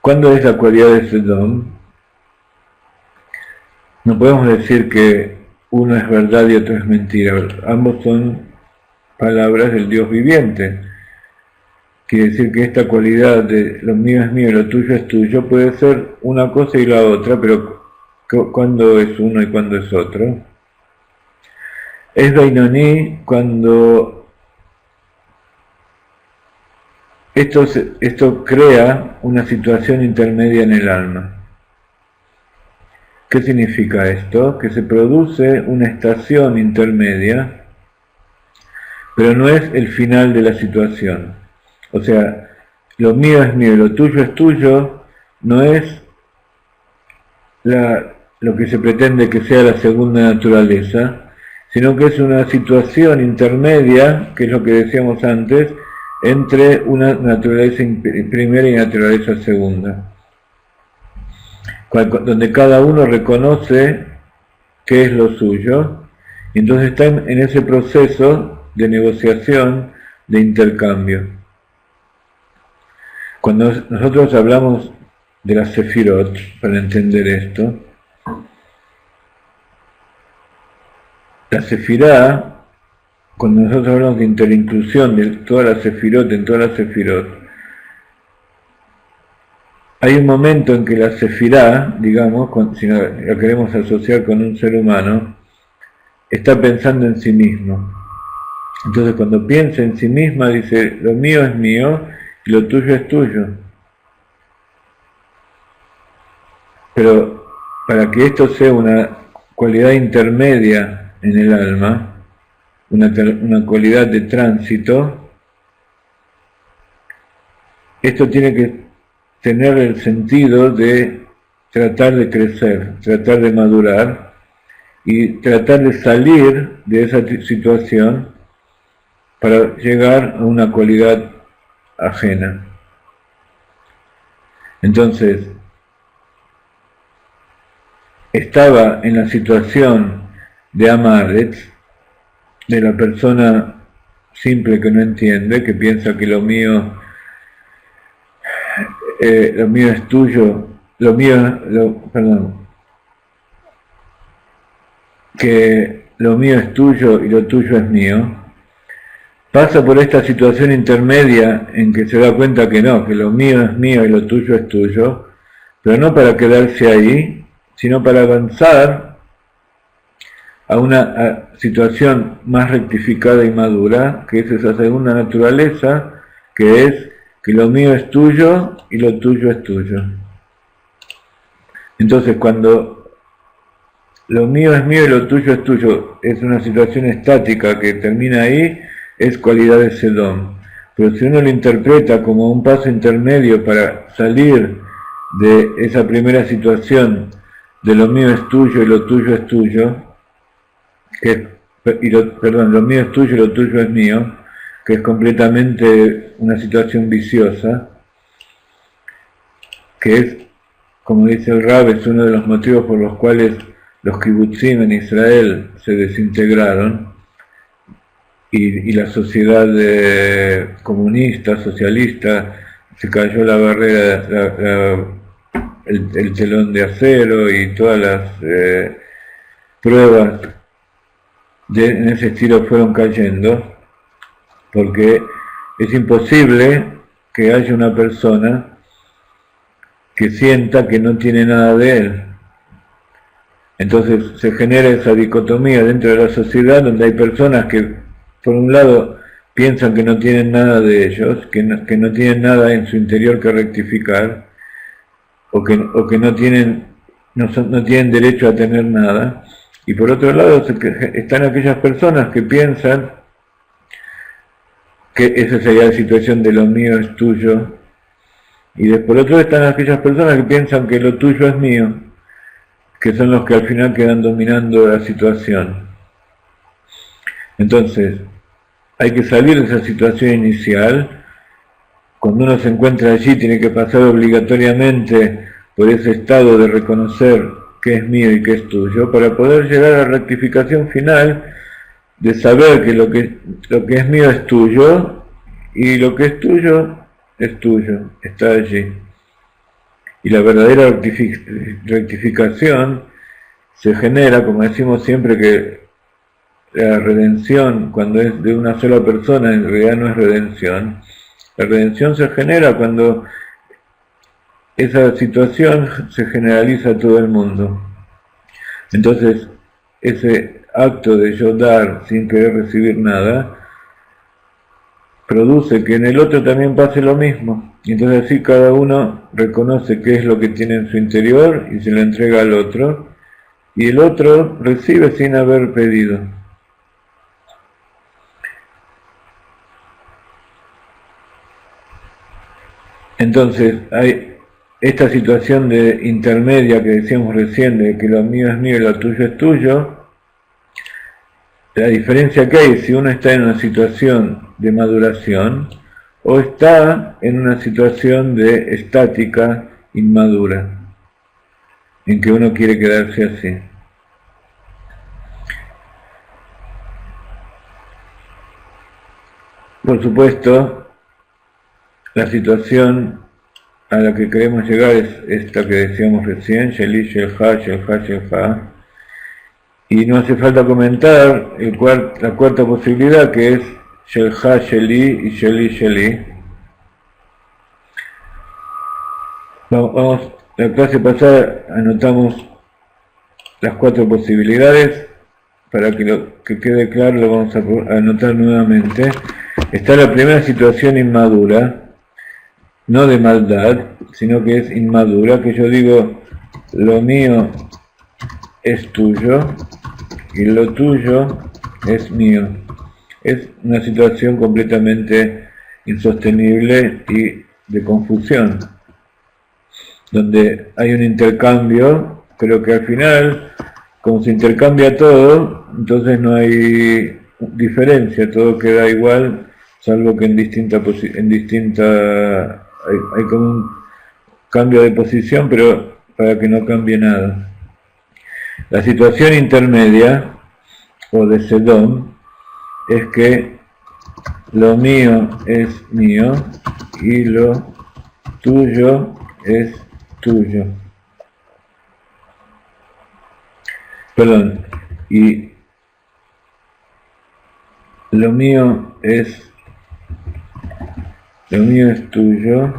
¿Cuándo es la cualidad de Sedón? No podemos decir que uno es verdad y otro es mentira. Ambos son palabras del Dios viviente. Quiere decir que esta cualidad de lo mío es mío y lo tuyo es tuyo puede ser una cosa y la otra, pero ¿cuándo es uno y cuándo es otro? Es Beinoní cuando esto crea una situación intermedia en el alma. ¿Qué significa esto? Que se produce una estación intermedia, pero no es el final de la situación. O sea, lo mío es mío y lo tuyo es tuyo, no es lo que se pretende que sea la segunda naturaleza, sino que es una situación intermedia, que es lo que decíamos antes, entre una naturaleza primera y naturaleza segunda, donde cada uno reconoce qué es lo suyo, y entonces está en ese proceso de negociación, de intercambio. Cuando nosotros hablamos de las sefirot, para entender esto, la sefirá, cuando nosotros hablamos de interinclusión de todas las sefirot, hay un momento en que la sefirá, digamos, si la queremos asociar con un ser humano, está pensando en sí mismo. Entonces cuando piensa en sí misma dice, lo mío es mío y lo tuyo es tuyo. Pero para que esto sea una cualidad intermedia en el alma, una cualidad de tránsito, esto tiene que tener el sentido de tratar de crecer, tratar de madurar y tratar de salir de esa situación para llegar a una cualidad ajena. Entonces, estaba en la situación de Amaretz, de la persona simple que no entiende, que piensa que lo mío es tuyo, que lo mío es tuyo y lo tuyo es mío, pasa por esta situación intermedia en que se da cuenta que no, que lo mío es mío y lo tuyo es tuyo, pero no para quedarse ahí, sino para avanzar a una situación más rectificada y madura, que es esa segunda naturaleza, que es que lo mío es tuyo y lo tuyo es tuyo. Entonces, cuando lo mío es mío y lo tuyo es tuyo es una situación estática que termina ahí, es cualidad de Sedón. Pero si uno lo interpreta como un paso intermedio para salir de esa primera situación de lo mío es tuyo y lo tuyo es tuyo, lo mío es tuyo y lo tuyo es mío, que es completamente una situación viciosa, que es, como dice el Rab, es uno de los motivos por los cuales los kibutzim en Israel se desintegraron y la sociedad comunista, socialista, se cayó la barrera, el telón de acero y todas las pruebas en ese estilo fueron cayendo, porque es imposible que haya una persona que sienta que no tiene nada de él. Entonces se genera esa dicotomía dentro de la sociedad donde hay personas que por un lado piensan que no tienen nada de ellos, que no tienen nada en su interior que rectificar, o que no tienen, no tienen derecho a tener nada. Y por otro lado están aquellas personas que piensan que esa sería la situación de lo mío es tuyo, y por otro lado están aquellas personas que piensan que lo tuyo es mío, que son los que al final quedan dominando la situación. Entonces, hay que salir de esa situación inicial. Cuando uno se encuentra allí, tiene que pasar obligatoriamente por ese estado de reconocer qué es mío y qué es tuyo, para poder llegar a la rectificación final de saber que lo que es mío es tuyo, y lo que es tuyo, está allí. Y la verdadera rectificación se genera, como decimos siempre, que la redención, cuando es de una sola persona, en realidad no es redención. La redención se genera cuando esa situación se generaliza a todo el mundo. Entonces, ese acto de yo dar sin querer recibir nada, produce que en el otro también pase lo mismo. Y entonces así cada uno reconoce qué es lo que tiene en su interior y se lo entrega al otro, y el otro recibe sin haber pedido. Entonces hay esta situación de intermedia que decíamos recién, de que lo mío es mío y lo tuyo es tuyo. La diferencia que hay si uno está en una situación de maduración o está en una situación de estática inmadura, en que uno quiere quedarse así. Por supuesto, la situación a la que queremos llegar es esta que decíamos recién, Sheli, Shelha, Shelha, Shelha. Y no hace falta comentar la cuarta posibilidad, que es Shelha, Sheli y Sheli, Sheli. Vamos, la clase pasada anotamos las cuatro posibilidades. Para que quede claro, lo vamos a anotar nuevamente. Está la primera situación inmadura, no de maldad, sino que es inmadura, que yo digo, lo mío es tuyo y lo tuyo es mío. Es una situación completamente insostenible y de confusión, donde hay un intercambio, pero que al final, como se intercambia todo, entonces no hay diferencia, todo queda igual, salvo que hay como un cambio de posición, pero para que no cambie nada. La situación intermedia, o de Sedom, es que lo mío es mío y lo tuyo es tuyo. Perdón, y lo mío es tuyo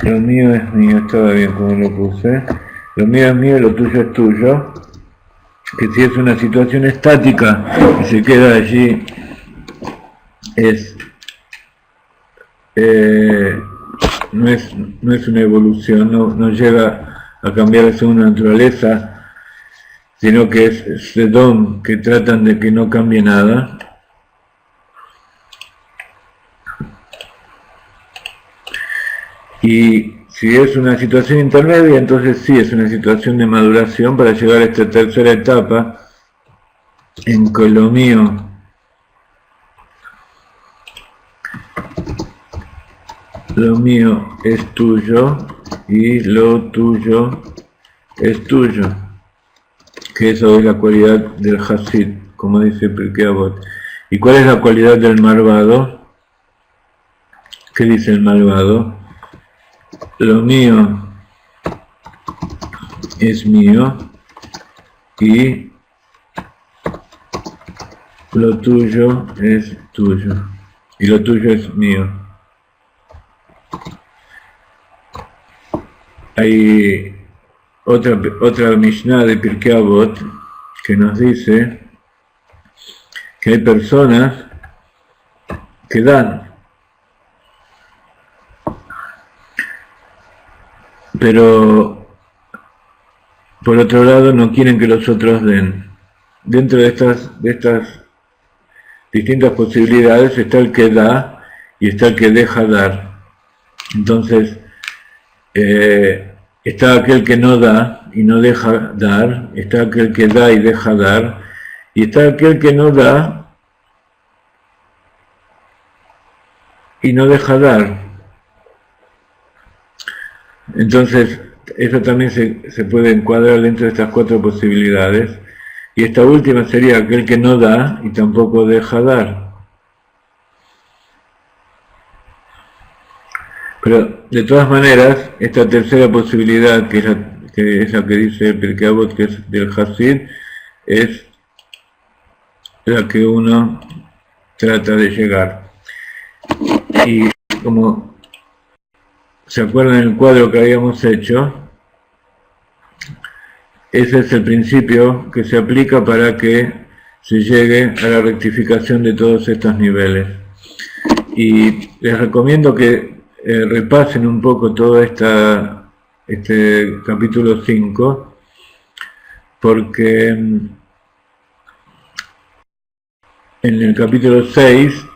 lo mío es mío, estaba bien como lo puse, lo mío es mío, lo tuyo es tuyo, que si es una situación estática y se queda allí, no es una evolución, no llega a cambiar su naturaleza, sino que es Sedom, que tratan de que no cambie nada. Y si es una situación intermedia, entonces sí es una situación de maduración para llegar a esta tercera etapa, en que lo mío es tuyo y lo tuyo es tuyo, que eso es la cualidad del Hasid, como dice Pirkei Avot. ¿Y cuál es la cualidad del malvado? ¿Qué dice el malvado? Lo mío es mío y lo tuyo es tuyo y lo tuyo es mío. Hay otra Mishnah de Pirkei Avot que nos dice que hay personas que dan, pero por otro lado no quieren que los otros den. Dentro de estas distintas posibilidades está el que da y está el que deja dar. Entonces, está aquel que no da y no deja dar, está aquel que da y deja dar, y está aquel que no da y no deja dar. Entonces, eso también se puede encuadrar dentro de estas 4 posibilidades, y esta última sería aquel que no da y tampoco deja dar. Pero, de todas maneras, esta tercera posibilidad, que es la que dice Pirkei Avot, que es del Hasid, es la que uno trata de llegar. Y como se acuerdan el cuadro que habíamos hecho, ese es el principio que se aplica para que se llegue a la rectificación de todos estos niveles. Y les recomiendo que repasen un poco todo este capítulo 5, porque en el capítulo 6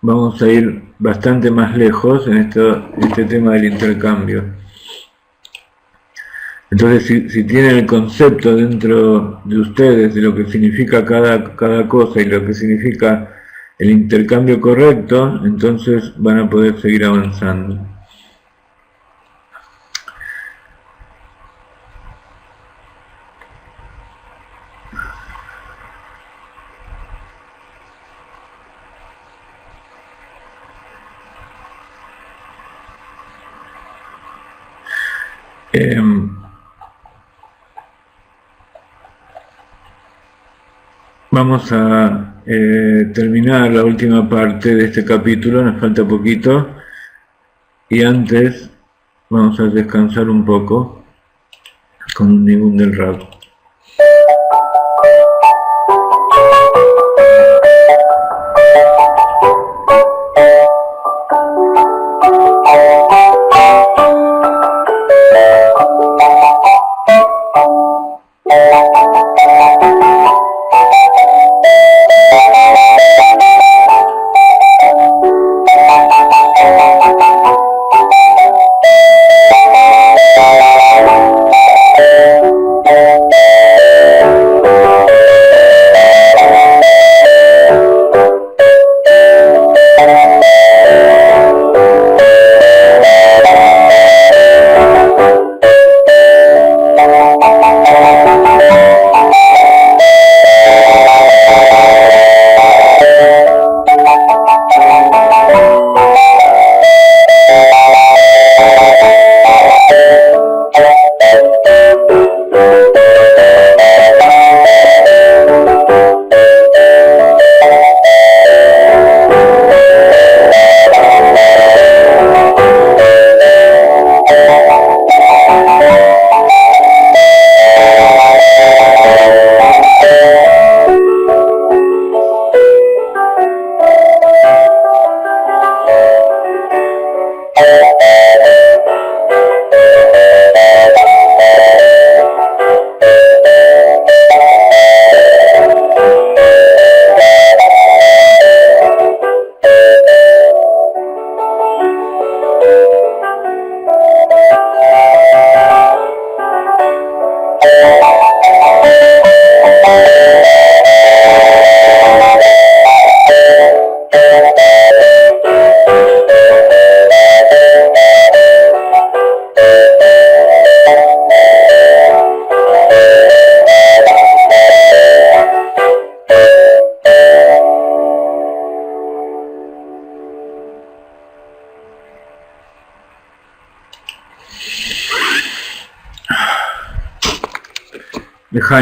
vamos a ir bastante más lejos en este tema del intercambio. Entonces, si tienen el concepto dentro de ustedes de lo que significa cada cosa y lo que significa el intercambio correcto, entonces van a poder seguir avanzando. Vamos a terminar la última parte de este capítulo, nos falta poquito, y antes vamos a descansar un poco con un nibún del Rab.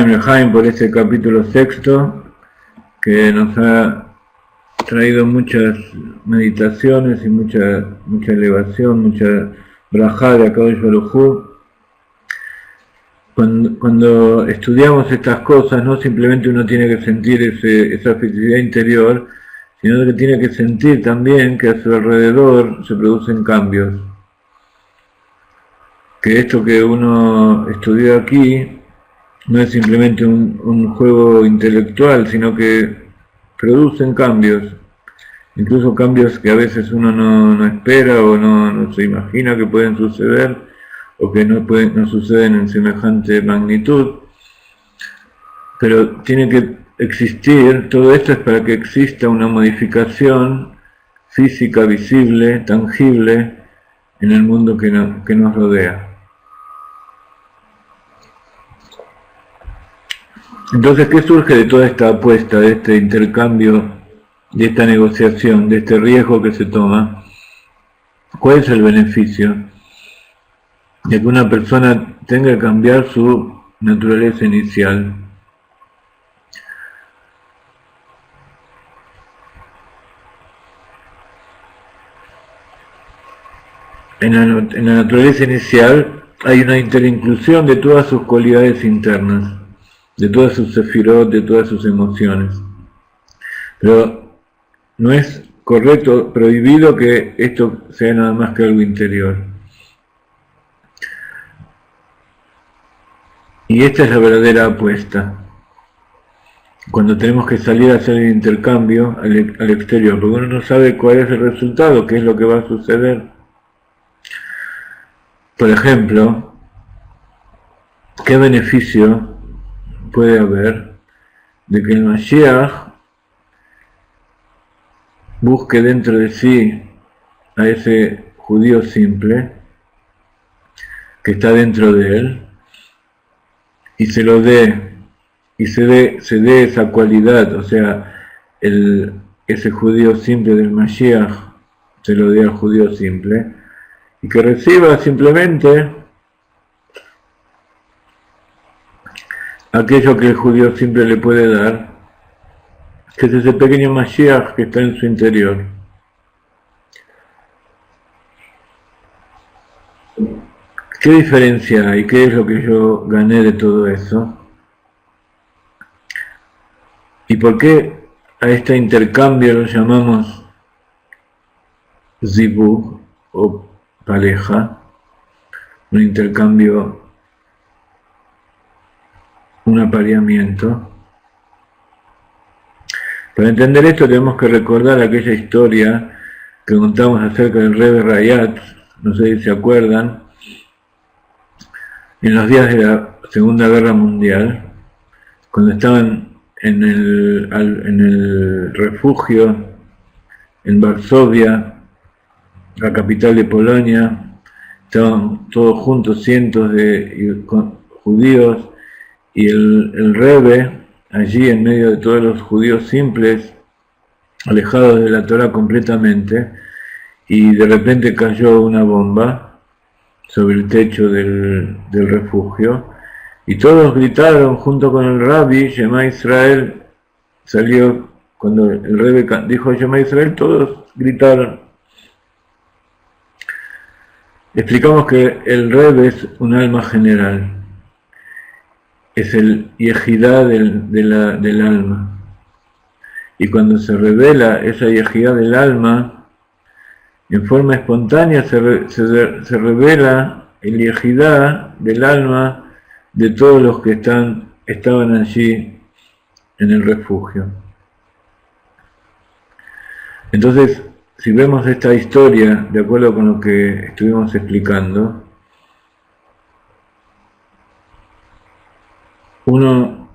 Lejaim por este capítulo 6 que nos ha traído muchas meditaciones y mucha elevación, mucha brajá de Akadosh Baruj Hu. cuando estudiamos estas cosas, no simplemente uno tiene que sentir esa felicidad interior, sino que tiene que sentir también que a su alrededor se producen cambios. Que esto que uno estudió aquí no es simplemente un juego intelectual, sino que producen cambios, incluso cambios que a veces uno no espera o no se imagina que pueden suceder, o que no suceden en semejante magnitud, pero tiene que existir, todo esto es para que exista una modificación física, visible, tangible, en el mundo que nos rodea. Entonces, ¿qué surge de toda esta apuesta, de este intercambio, de esta negociación, de este riesgo que se toma? ¿Cuál es el beneficio? De que una persona tenga que cambiar su naturaleza inicial. En la naturaleza inicial hay una interinclusión de todas sus cualidades internas, de todas sus sefirot, de todas sus emociones. Pero no es correcto, prohibido que esto sea nada más que algo interior. Y esta es la verdadera apuesta. Cuando tenemos que salir a hacer el intercambio al exterior, porque uno no sabe cuál es el resultado, qué es lo que va a suceder. Por ejemplo, ¿qué beneficio puede haber de que el Mashiach busque dentro de sí a ese judío simple que está dentro de él y se lo dé, y se dé esa cualidad, o sea, ese judío simple del Mashiach se lo dé al judío simple, y que reciba simplemente aquello que el judío simple le puede dar, que es ese pequeño Mashiach que está en su interior. ¿Qué diferencia hay? ¿Qué es lo que yo gané de todo eso? ¿Y por qué a este intercambio lo llamamos zibug o pareja? Un intercambio, un apareamiento. Para entender esto tenemos que recordar aquella historia que contamos acerca del Rebbe Rayat, no sé si se acuerdan, en los días de la Segunda Guerra Mundial, cuando estaban en el refugio en Varsovia, la capital de Polonia, estaban todos juntos, cientos de judíos, y el Rebbe, allí en medio de todos los judíos simples, alejados de la Torah completamente, y de repente cayó una bomba sobre el techo del refugio, y todos gritaron junto con el Rabbi, Shema Israel. Salió, cuando el Rebbe dijo Shema Israel, todos gritaron. Explicamos que el Rebbe es un alma general, es el yejidá del alma, y cuando se revela esa yejidá del alma, en forma espontánea se revela el yejidá del alma de todos los que estaban allí en el refugio. Entonces, si vemos esta historia de acuerdo con lo que estuvimos explicando, uno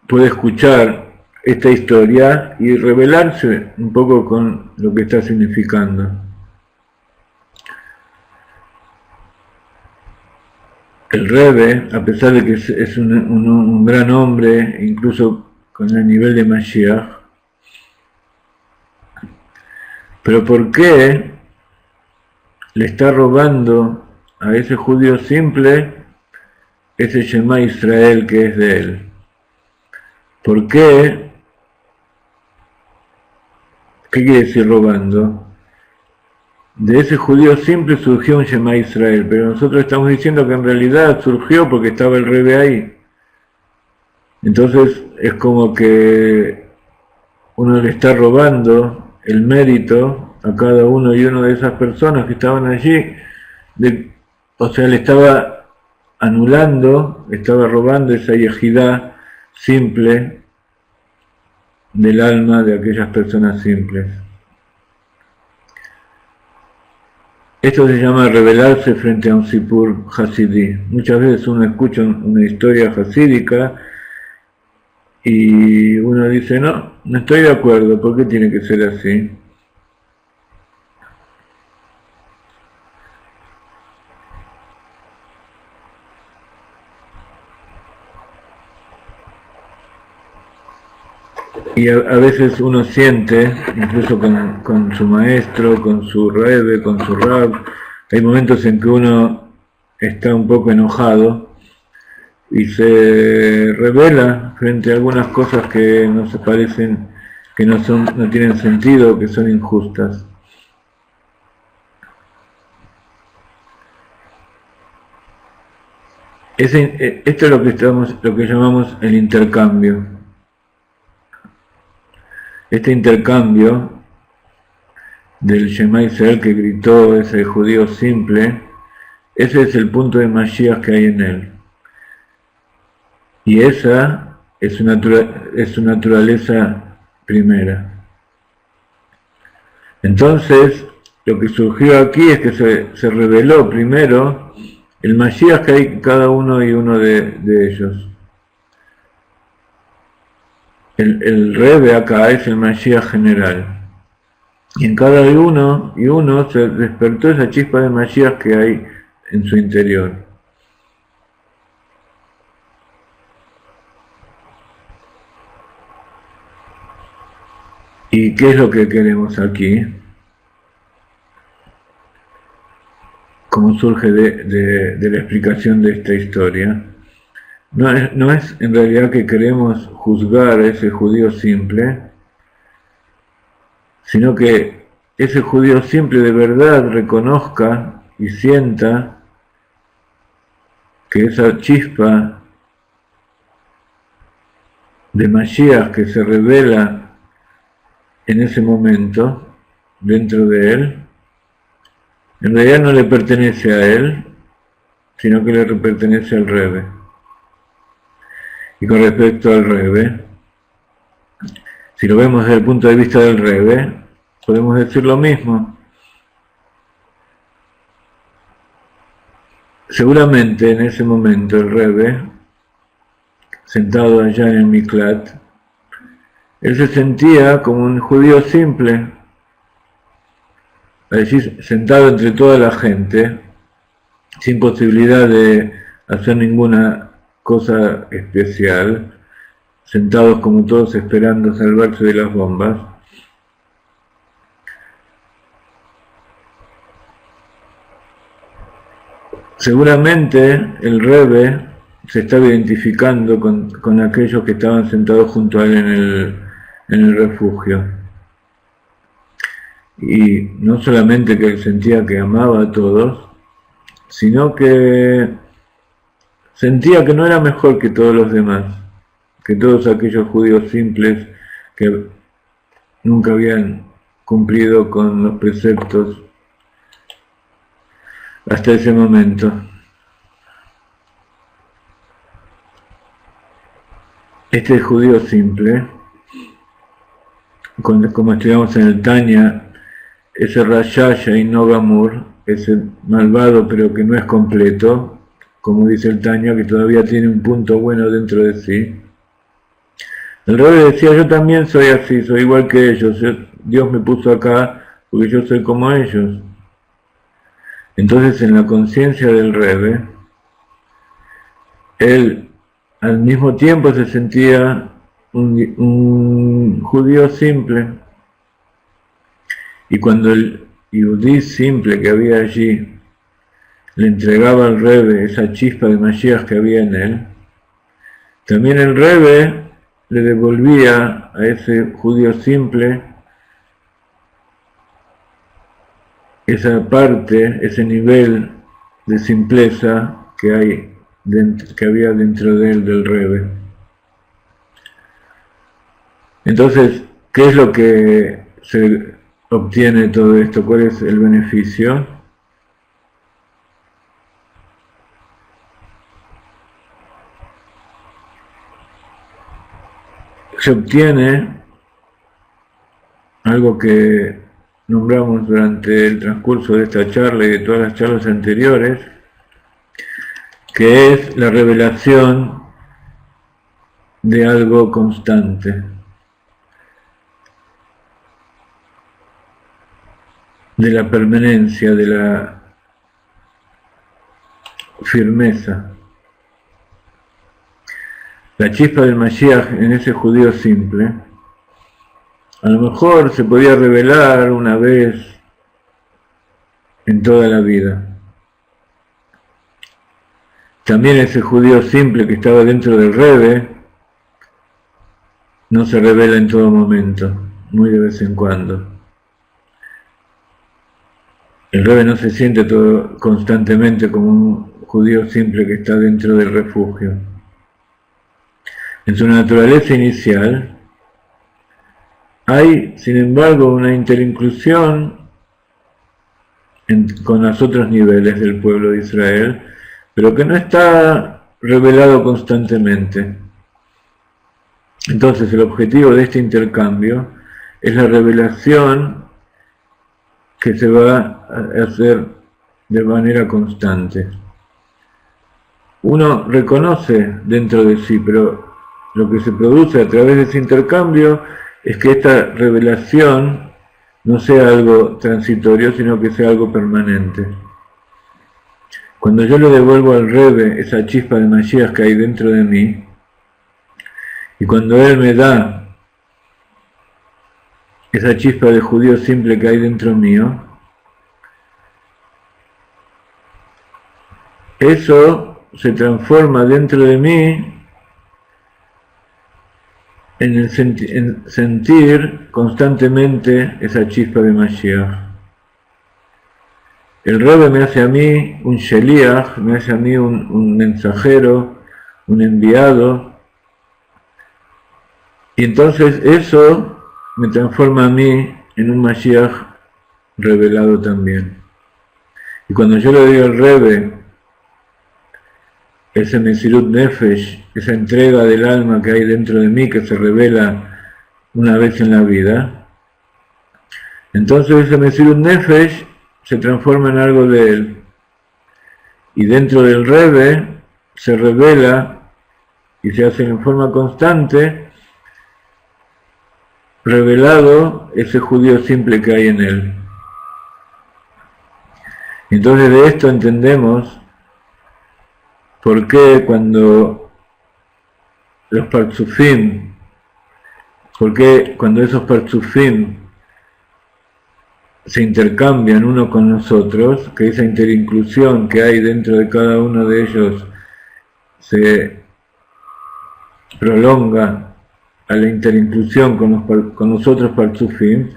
puede escuchar esta historia y revelarse un poco con lo que está significando. El Rebbe, a pesar de que es un gran hombre, incluso con el nivel de Mashiach, pero ¿por qué le está robando a ese judío simple ese Shema Israel que es de él? ¿Por qué? ¿Qué quiere decir robando? de ese judío simple surgió un Shema Israel, pero nosotros estamos diciendo que en realidad surgió porque estaba el Rebbe ahí. Entonces es como que uno le está robando el mérito a cada uno y una de esas personas que estaban allí, o sea, le estaba anulando, estaba robando esa yejidá simple del alma de aquellas personas simples. Esto se llama rebelarse frente a un sipur hasidí. Muchas veces uno escucha una historia hasídica y uno dice, no estoy de acuerdo, ¿por qué tiene que ser así? Y a veces uno siente, incluso con su maestro, con su rebbe, con su rab, hay momentos en que uno está un poco enojado y se revela frente a algunas cosas que no se parecen, que no tienen sentido, que son injustas. Esto es lo que llamamos el intercambio. Este intercambio del Shema Israel que gritó ese judío simple, ese es el punto de Mashiach que hay en él. Y esa es su naturaleza primera. Entonces, lo que surgió aquí es que se reveló primero el Mashiach que hay en cada uno y uno de ellos. El Rebbe acá es el Mashiach general. Y en cada uno y uno se despertó esa chispa de Mashiach que hay en su interior. ¿Y qué es lo que queremos aquí? Como surge de la explicación de esta historia. No es en realidad que queremos juzgar a ese judío simple, sino que ese judío simple de verdad reconozca y sienta que esa chispa de Mashiach que se revela en ese momento dentro de él, en realidad no le pertenece a él, sino que le pertenece al Rebbe. Y con respecto al Rebbe, si lo vemos desde el punto de vista del Rebbe, podemos decir lo mismo. Seguramente en ese momento el Rebbe, sentado allá en el Miklat, él se sentía como un judío simple, es decir, sentado entre toda la gente, sin posibilidad de hacer ninguna cosa especial, sentados como todos esperando salvarse de las bombas. Seguramente el Rebbe se estaba identificando con aquellos que estaban sentados junto a él en el refugio. Y no solamente que él sentía que amaba a todos, sino que sentía que no era mejor que todos los demás, que todos aquellos judíos simples que nunca habían cumplido con los preceptos hasta ese momento. Este judío simple, como estudiamos en el Tanya, ese Rashasha y no Gamur, ese malvado pero que no es completo, como dice el Tanya, que todavía tiene un punto bueno dentro de sí. El Rebbe decía, yo también soy así, soy igual que ellos, Dios me puso acá porque yo soy como ellos. Entonces en la conciencia del Rebbe, él al mismo tiempo se sentía un judío simple, y cuando el yudí simple que había allí le entregaba al Rebbe esa chispa de Mashiach que había en él, también el Rebbe le devolvía a ese judío simple esa parte, ese nivel de simpleza que había dentro de él, del Rebbe. Entonces, ¿qué es lo que se obtiene de todo esto? ¿Cuál es el beneficio? Se obtiene algo que nombramos durante el transcurso de esta charla y de todas las charlas anteriores, que es la revelación de algo constante, de la permanencia, de la firmeza. La chispa del Mashiach en ese judío simple, a lo mejor se podía revelar una vez en toda la vida. También ese judío simple que estaba dentro del Rebbe no se revela en todo momento, muy de vez en cuando. El Rebbe no se siente constantemente como un judío simple que está dentro del refugio. En su naturaleza inicial hay, sin embargo, una interinclusión con los otros niveles del pueblo de Israel, pero que no está revelado constantemente. Entonces, el objetivo de este intercambio es la revelación que se va a hacer de manera constante. Uno reconoce dentro de sí, pero lo que se produce a través de ese intercambio es que esta revelación no sea algo transitorio, sino que sea algo permanente. Cuando yo le devuelvo al Rebbe esa chispa de Mashiach que hay dentro de mí, y cuando él me da esa chispa de judío simple que hay dentro mío, eso se transforma dentro de mí en sentir constantemente esa chispa de Mashiach. El Rebbe me hace a mí un sheliach, me hace a mí un mensajero, un enviado, y entonces eso me transforma a mí en un Mashiach revelado también. Y cuando yo le doy al Rebbe ese Mesirut Nefesh, esa entrega del alma que hay dentro de mí, que se revela una vez en la vida, entonces ese Mesirut Nefesh se transforma en algo de él. Y dentro del Rebbe se revela y se hace en forma constante revelado ese judío simple que hay en él. Entonces de esto entendemos por qué cuando los partzufim, por qué cuando esos partzufim se intercambian uno con nosotros, que esa interinclusión que hay dentro de cada uno de ellos se prolonga a la interinclusión con los otros partzufim,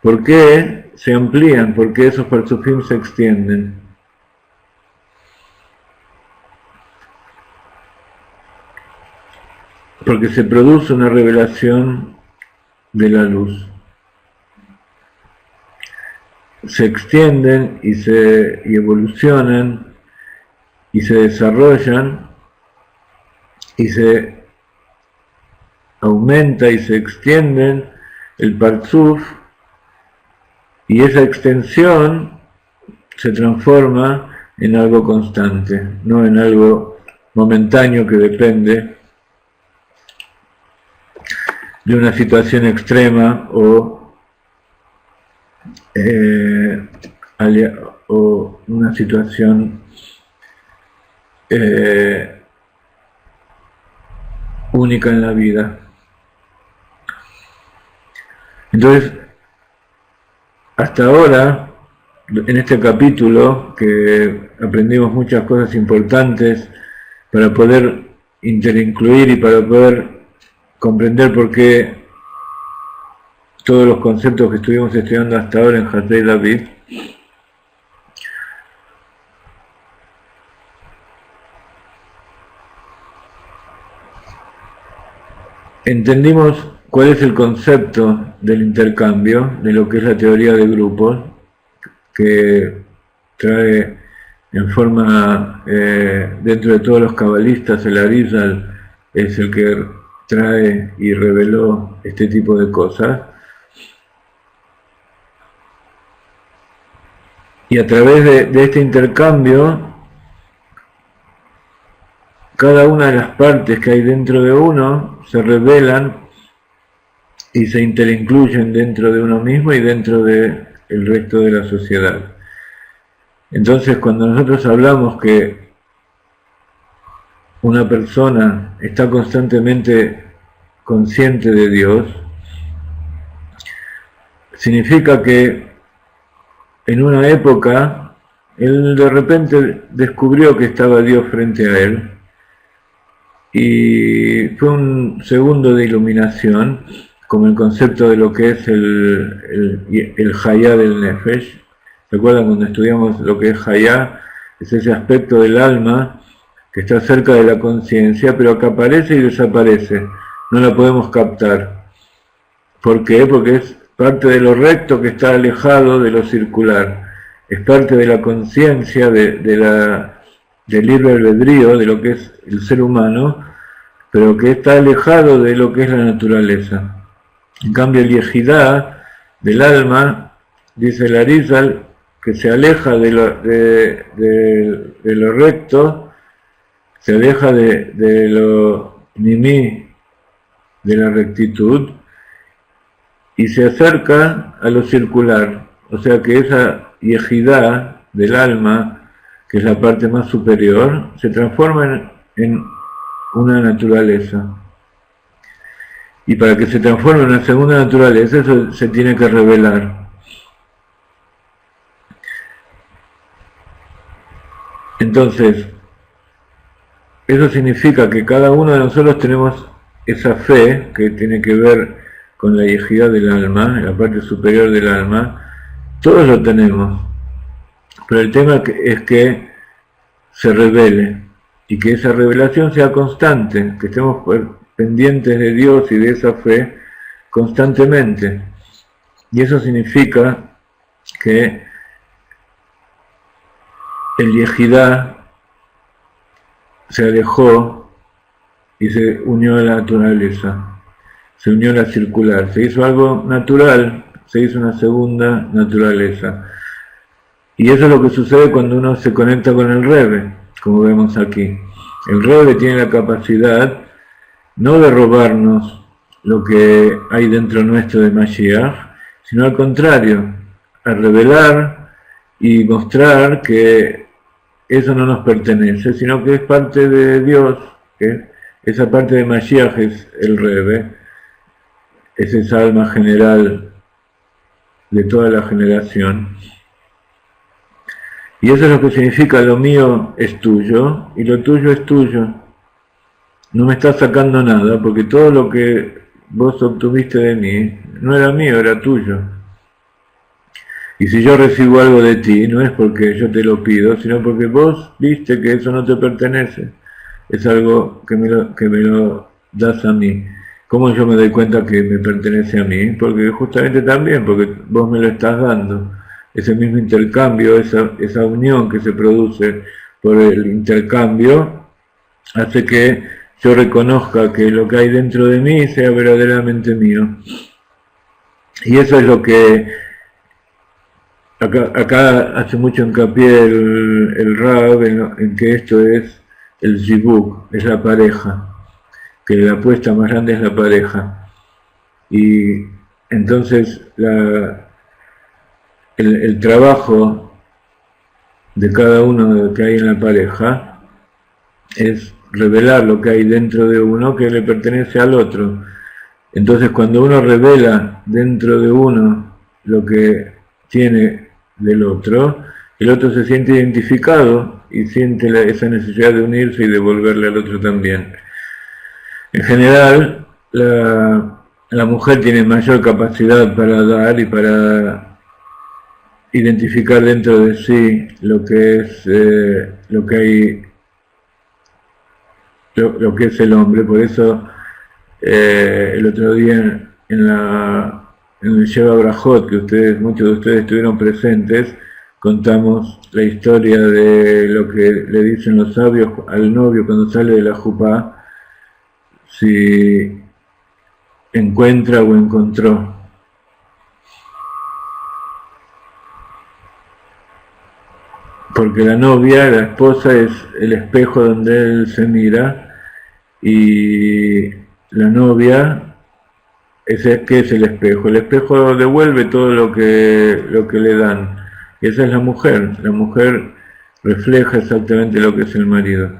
¿por qué se amplían? ¿Por qué esos partzufim se extienden? Porque se produce una revelación de la luz. Se extienden y evolucionan y se desarrollan y se aumenta y se extienden el partzuf, y esa extensión se transforma en algo constante, no en algo momentáneo que depende de una situación extrema o una situación única en la vida. Entonces, hasta ahora, en este capítulo, que aprendimos muchas cosas importantes para poder interincluir y para poder comprender por qué todos los conceptos que estuvimos estudiando hasta ahora en Hatei David, entendimos cuál es el concepto del intercambio, de lo que es la teoría de grupos, que trae en forma, dentro de todos los cabalistas, el Arizal es el que trae y reveló este tipo de cosas. Y a través de este intercambio, cada una de las partes que hay dentro de uno se revelan y se interincluyen dentro de uno mismo y dentro del resto de la sociedad. Entonces, cuando nosotros hablamos que una persona está constantemente consciente de Dios, significa que en una época él de repente descubrió que estaba Dios frente a él y fue un segundo de iluminación, como el concepto de lo que es el Hayá del Nefesh. ¿Recuerdan cuando estudiamos lo que es Hayá? Es ese aspecto del alma que está cerca de la conciencia, pero que aparece y desaparece. No la podemos captar. ¿Por qué? Porque es parte de lo recto que está alejado de lo circular. Es parte de la conciencia del libre albedrío, de lo que es el ser humano, pero que está alejado de lo que es la naturaleza. En cambio, el Yehidá del alma, dice el Arizal, que se aleja de lo recto, se aleja de lo nimí, de la rectitud, y se acerca a lo circular. O sea que esa Yehidá del alma, que es la parte más superior, se transforma en una naturaleza. Y para que se transforme en una segunda naturaleza, eso se tiene que revelar. Entonces, eso significa que cada uno de nosotros tenemos esa fe que tiene que ver con la yejidad del alma, la parte superior del alma. Todos lo tenemos, pero el tema es que se revele y que esa revelación sea constante, que estemos pendientes de Dios y de esa fe constantemente. Y eso significa que el Yehidá se alejó y se unió a la naturaleza, se unió a la circular, se hizo algo natural, se hizo una segunda naturaleza. Y eso es lo que sucede cuando uno se conecta con el Rebbe, como vemos aquí. El Rebbe tiene la capacidad no de robarnos lo que hay dentro nuestro de Mashiach, sino al contrario, a revelar y mostrar que eso no nos pertenece, sino que es parte de Dios, que esa parte de Mashiach es el Rebbe, es esa alma general de toda la generación. Y eso es lo que significa: lo mío es tuyo y lo tuyo es tuyo. No me estás sacando nada, porque todo lo que vos obtuviste de mí no era mío, era tuyo. Y si yo recibo algo de ti, no es porque yo te lo pido, sino porque vos viste que eso no te pertenece. Es algo que me lo das a mí. ¿Cómo yo me doy cuenta que me pertenece a mí? Porque justamente también, porque vos me lo estás dando. Ese mismo intercambio, esa unión que se produce por el intercambio, hace que yo reconozca que lo que hay dentro de mí sea verdaderamente mío. Y eso es lo que acá hace mucho hincapié el Rab en que esto es el zibuk, es la pareja, que la apuesta más grande es la pareja. Y entonces el trabajo de cada uno que hay en la pareja es revelar lo que hay dentro de uno que le pertenece al otro. Entonces, cuando uno revela dentro de uno lo que tiene del otro, el otro se siente identificado y siente esa necesidad de unirse y devolverle al otro también. En general, la mujer tiene mayor capacidad para dar y para identificar dentro de sí lo que es lo que es el hombre. Por eso el otro día en el Sheva Brajot, que muchos de ustedes estuvieron presentes, contamos la historia de lo que le dicen los sabios al novio cuando sale de la jupá, si encuentra o encontró. Porque la novia, la esposa, es el espejo donde él se mira, y la novia ¿qué es el espejo? El espejo devuelve todo lo que le dan. Y esa es la mujer. La mujer refleja exactamente lo que es el marido.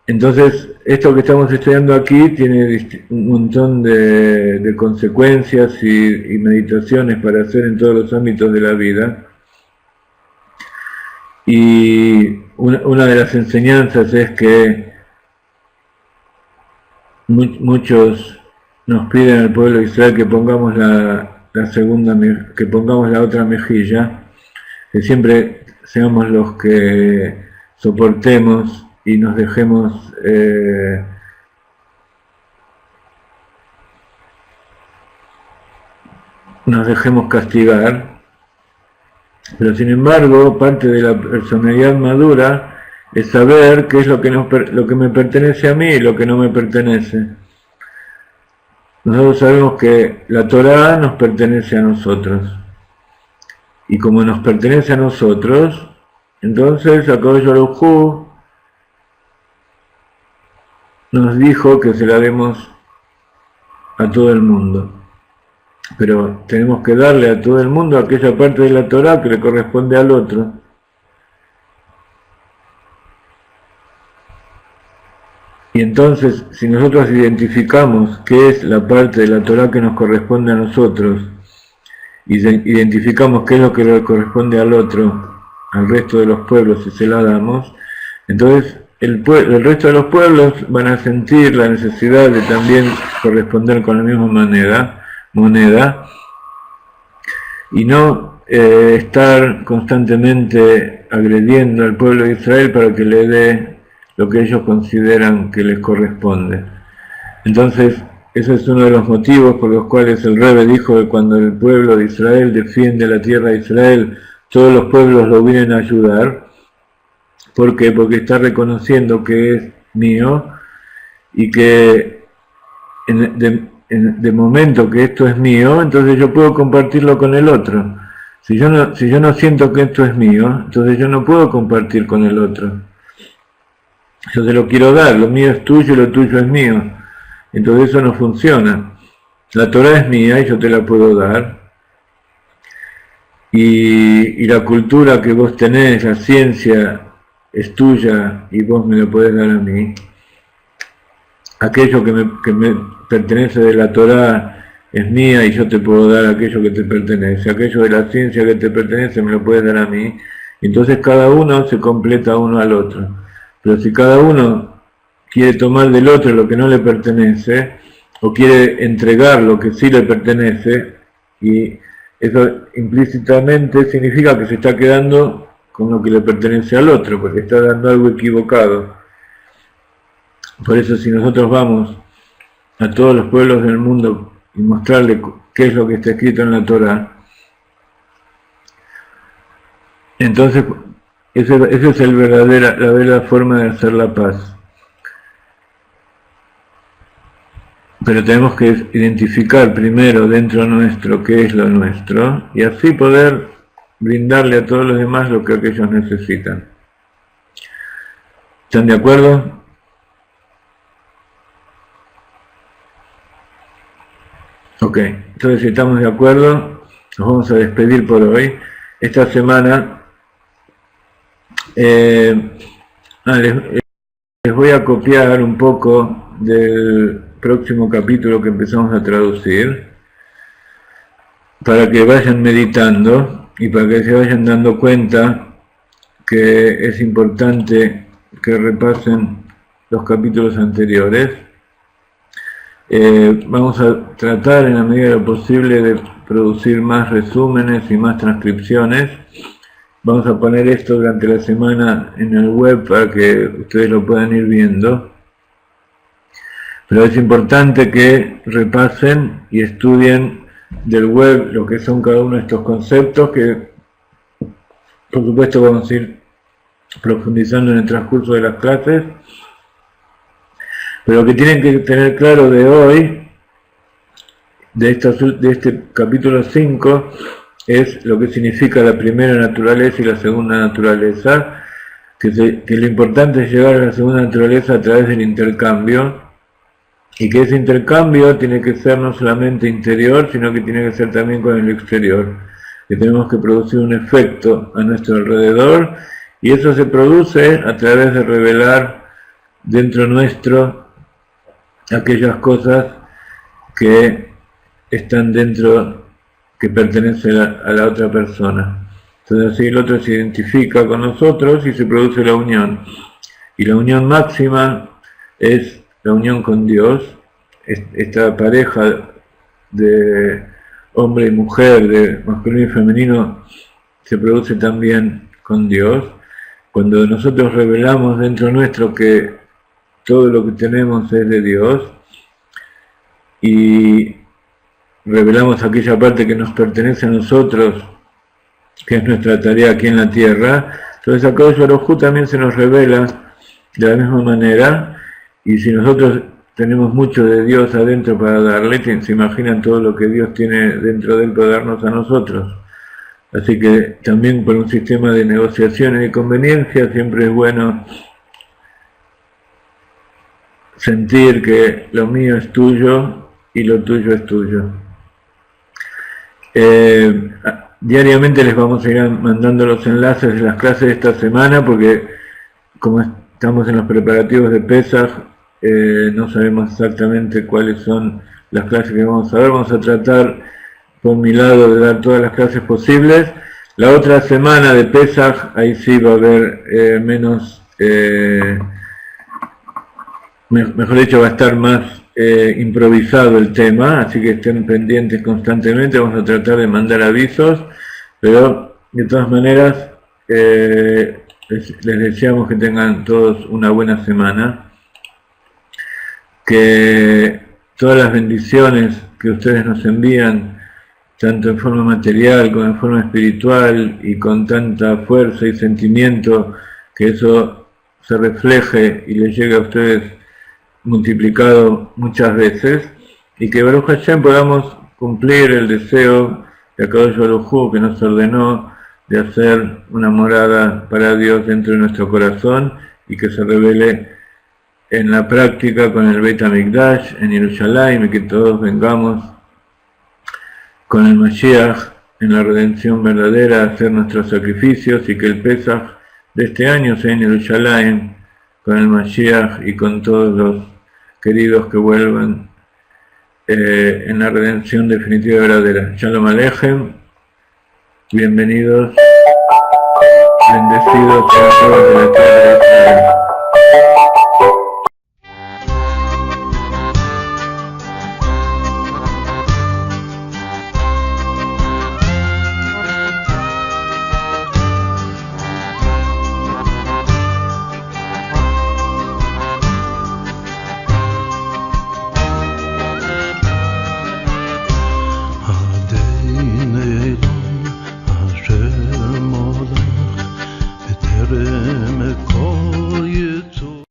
Entonces, esto que estamos estudiando aquí tiene un montón de consecuencias y meditaciones para hacer en todos los ámbitos de la vida. Y una de las enseñanzas es que muchos nos piden al pueblo de Israel que pongamos que pongamos la otra mejilla, que siempre seamos los que soportemos y nos dejemos castigar. Pero sin embargo, parte de la personalidad madura es saber qué es lo que me pertenece a mí y lo que no me pertenece. Nosotros sabemos que la Torá nos pertenece a nosotros. Y como nos pertenece a nosotros, entonces HaKadosh Baruj Hu nos dijo que se la demos a todo el mundo. Pero tenemos que darle a todo el mundo aquella parte de la Torá que le corresponde al otro. Y entonces, si nosotros identificamos qué es la parte de la Torá que nos corresponde a nosotros, y identificamos qué es lo que le corresponde al otro, al resto de los pueblos, si se la damos, entonces el resto de los pueblos van a sentir la necesidad de también corresponder con la misma moneda, y no estar constantemente agrediendo al pueblo de Israel para que le dé lo que ellos consideran que les corresponde. Entonces, ese es uno de los motivos por los cuales el Rebbe dijo que cuando el pueblo de Israel defiende la tierra de Israel, todos los pueblos lo vienen a ayudar. ¿Por qué? Porque está reconociendo que es mío y que de momento que esto es mío, entonces yo puedo compartirlo con el otro. Si yo no siento que esto es mío, entonces yo no puedo compartir con el otro. Yo te lo quiero dar, lo mío es tuyo y lo tuyo es mío. Entonces eso no funciona. La Torá es mía y yo te la puedo dar. Y la cultura que vos tenés, la ciencia, es tuya y vos me la podés dar a mí. Aquello que me pertenece de la Torá es mía y yo te puedo dar aquello que te pertenece. Aquello de la ciencia que te pertenece me lo puedes dar a mí. Entonces cada uno se completa uno al otro. Pero si cada uno quiere tomar del otro lo que no le pertenece, o quiere entregar lo que sí le pertenece, y eso implícitamente significa que se está quedando con lo que le pertenece al otro, porque está dando algo equivocado. Por eso si nosotros vamos a todos los pueblos del mundo y mostrarle qué es lo que está escrito en la Torá, entonces esa es la verdadera forma de hacer la paz. Pero tenemos que identificar primero dentro nuestro qué es lo nuestro y así poder brindarle a todos los demás lo que aquellos necesitan. ¿Están de acuerdo? Ok, entonces si estamos de acuerdo, nos vamos a despedir por hoy. Esta semana les voy a copiar un poco del próximo capítulo que empezamos a traducir para que vayan meditando y para que se vayan dando cuenta que es importante que repasen los capítulos anteriores. Vamos a tratar en la medida de lo posible de producir más resúmenes y más transcripciones. Vamos a poner esto durante la semana en el web para que ustedes lo puedan ir viendo. Pero es importante que repasen y estudien del web lo que son cada uno de estos conceptos, que por supuesto vamos a ir profundizando en el transcurso de las clases. Pero lo que tienen que tener claro de hoy, de este capítulo 5, es lo que significa la primera naturaleza y la segunda naturaleza, que lo importante es llegar a la segunda naturaleza a través del intercambio, y que ese intercambio tiene que ser no solamente interior, sino que tiene que ser también con el exterior, que tenemos que producir un efecto a nuestro alrededor, y eso se produce a través de revelar dentro nuestro aquellas cosas que están dentro, que pertenecen a la otra persona. Entonces así el otro se identifica con nosotros y se produce la unión. Y la unión máxima es la unión con Dios. Esta pareja de hombre y mujer, de masculino y femenino, se produce también con Dios. Cuando nosotros revelamos dentro nuestro que todo lo que tenemos es de Dios y revelamos aquella parte que nos pertenece a nosotros, que es nuestra tarea aquí en la tierra, entonces Akadosh Baruj Hu también se nos revela de la misma manera, y si nosotros tenemos mucho de Dios adentro para darle, se imaginan todo lo que Dios tiene dentro de él para darnos a nosotros. Así que también por un sistema de negociaciones y conveniencias siempre es bueno sentir que lo mío es tuyo y lo tuyo es tuyo. Diariamente les vamos a ir mandando los enlaces de las clases de esta semana, porque como estamos en los preparativos de Pesaj, no sabemos exactamente cuáles son las clases que vamos a ver. Vamos a tratar por mi lado de dar todas las clases posibles. La otra semana de Pesaj, ahí sí va a haber menos, mejor dicho, va a estar más improvisado el tema, así que estén pendientes constantemente. Vamos a tratar de mandar avisos, pero de todas maneras les deseamos que tengan todos una buena semana, que todas las bendiciones que ustedes nos envían, tanto en forma material como en forma espiritual, y con tanta fuerza y sentimiento, que eso se refleje y les llegue a ustedes multiplicado muchas veces, y que Baruch Hashem podamos cumplir el deseo de Akadosh Baruj Hu, que nos ordenó de hacer una morada para Dios dentro de nuestro corazón, y que se revele en la práctica con el Beit HaMikdash en Jerusalén, y que todos vengamos con el Mashiach en la redención verdadera a hacer nuestros sacrificios, y que el Pesaj de este año sea en Jerusalén con el Mashiach y con todos los queridos que vuelvan en la redención definitiva y verdadera. Shalom Aleichem, bienvenidos, bendecidos a todos de la tierra de Israel.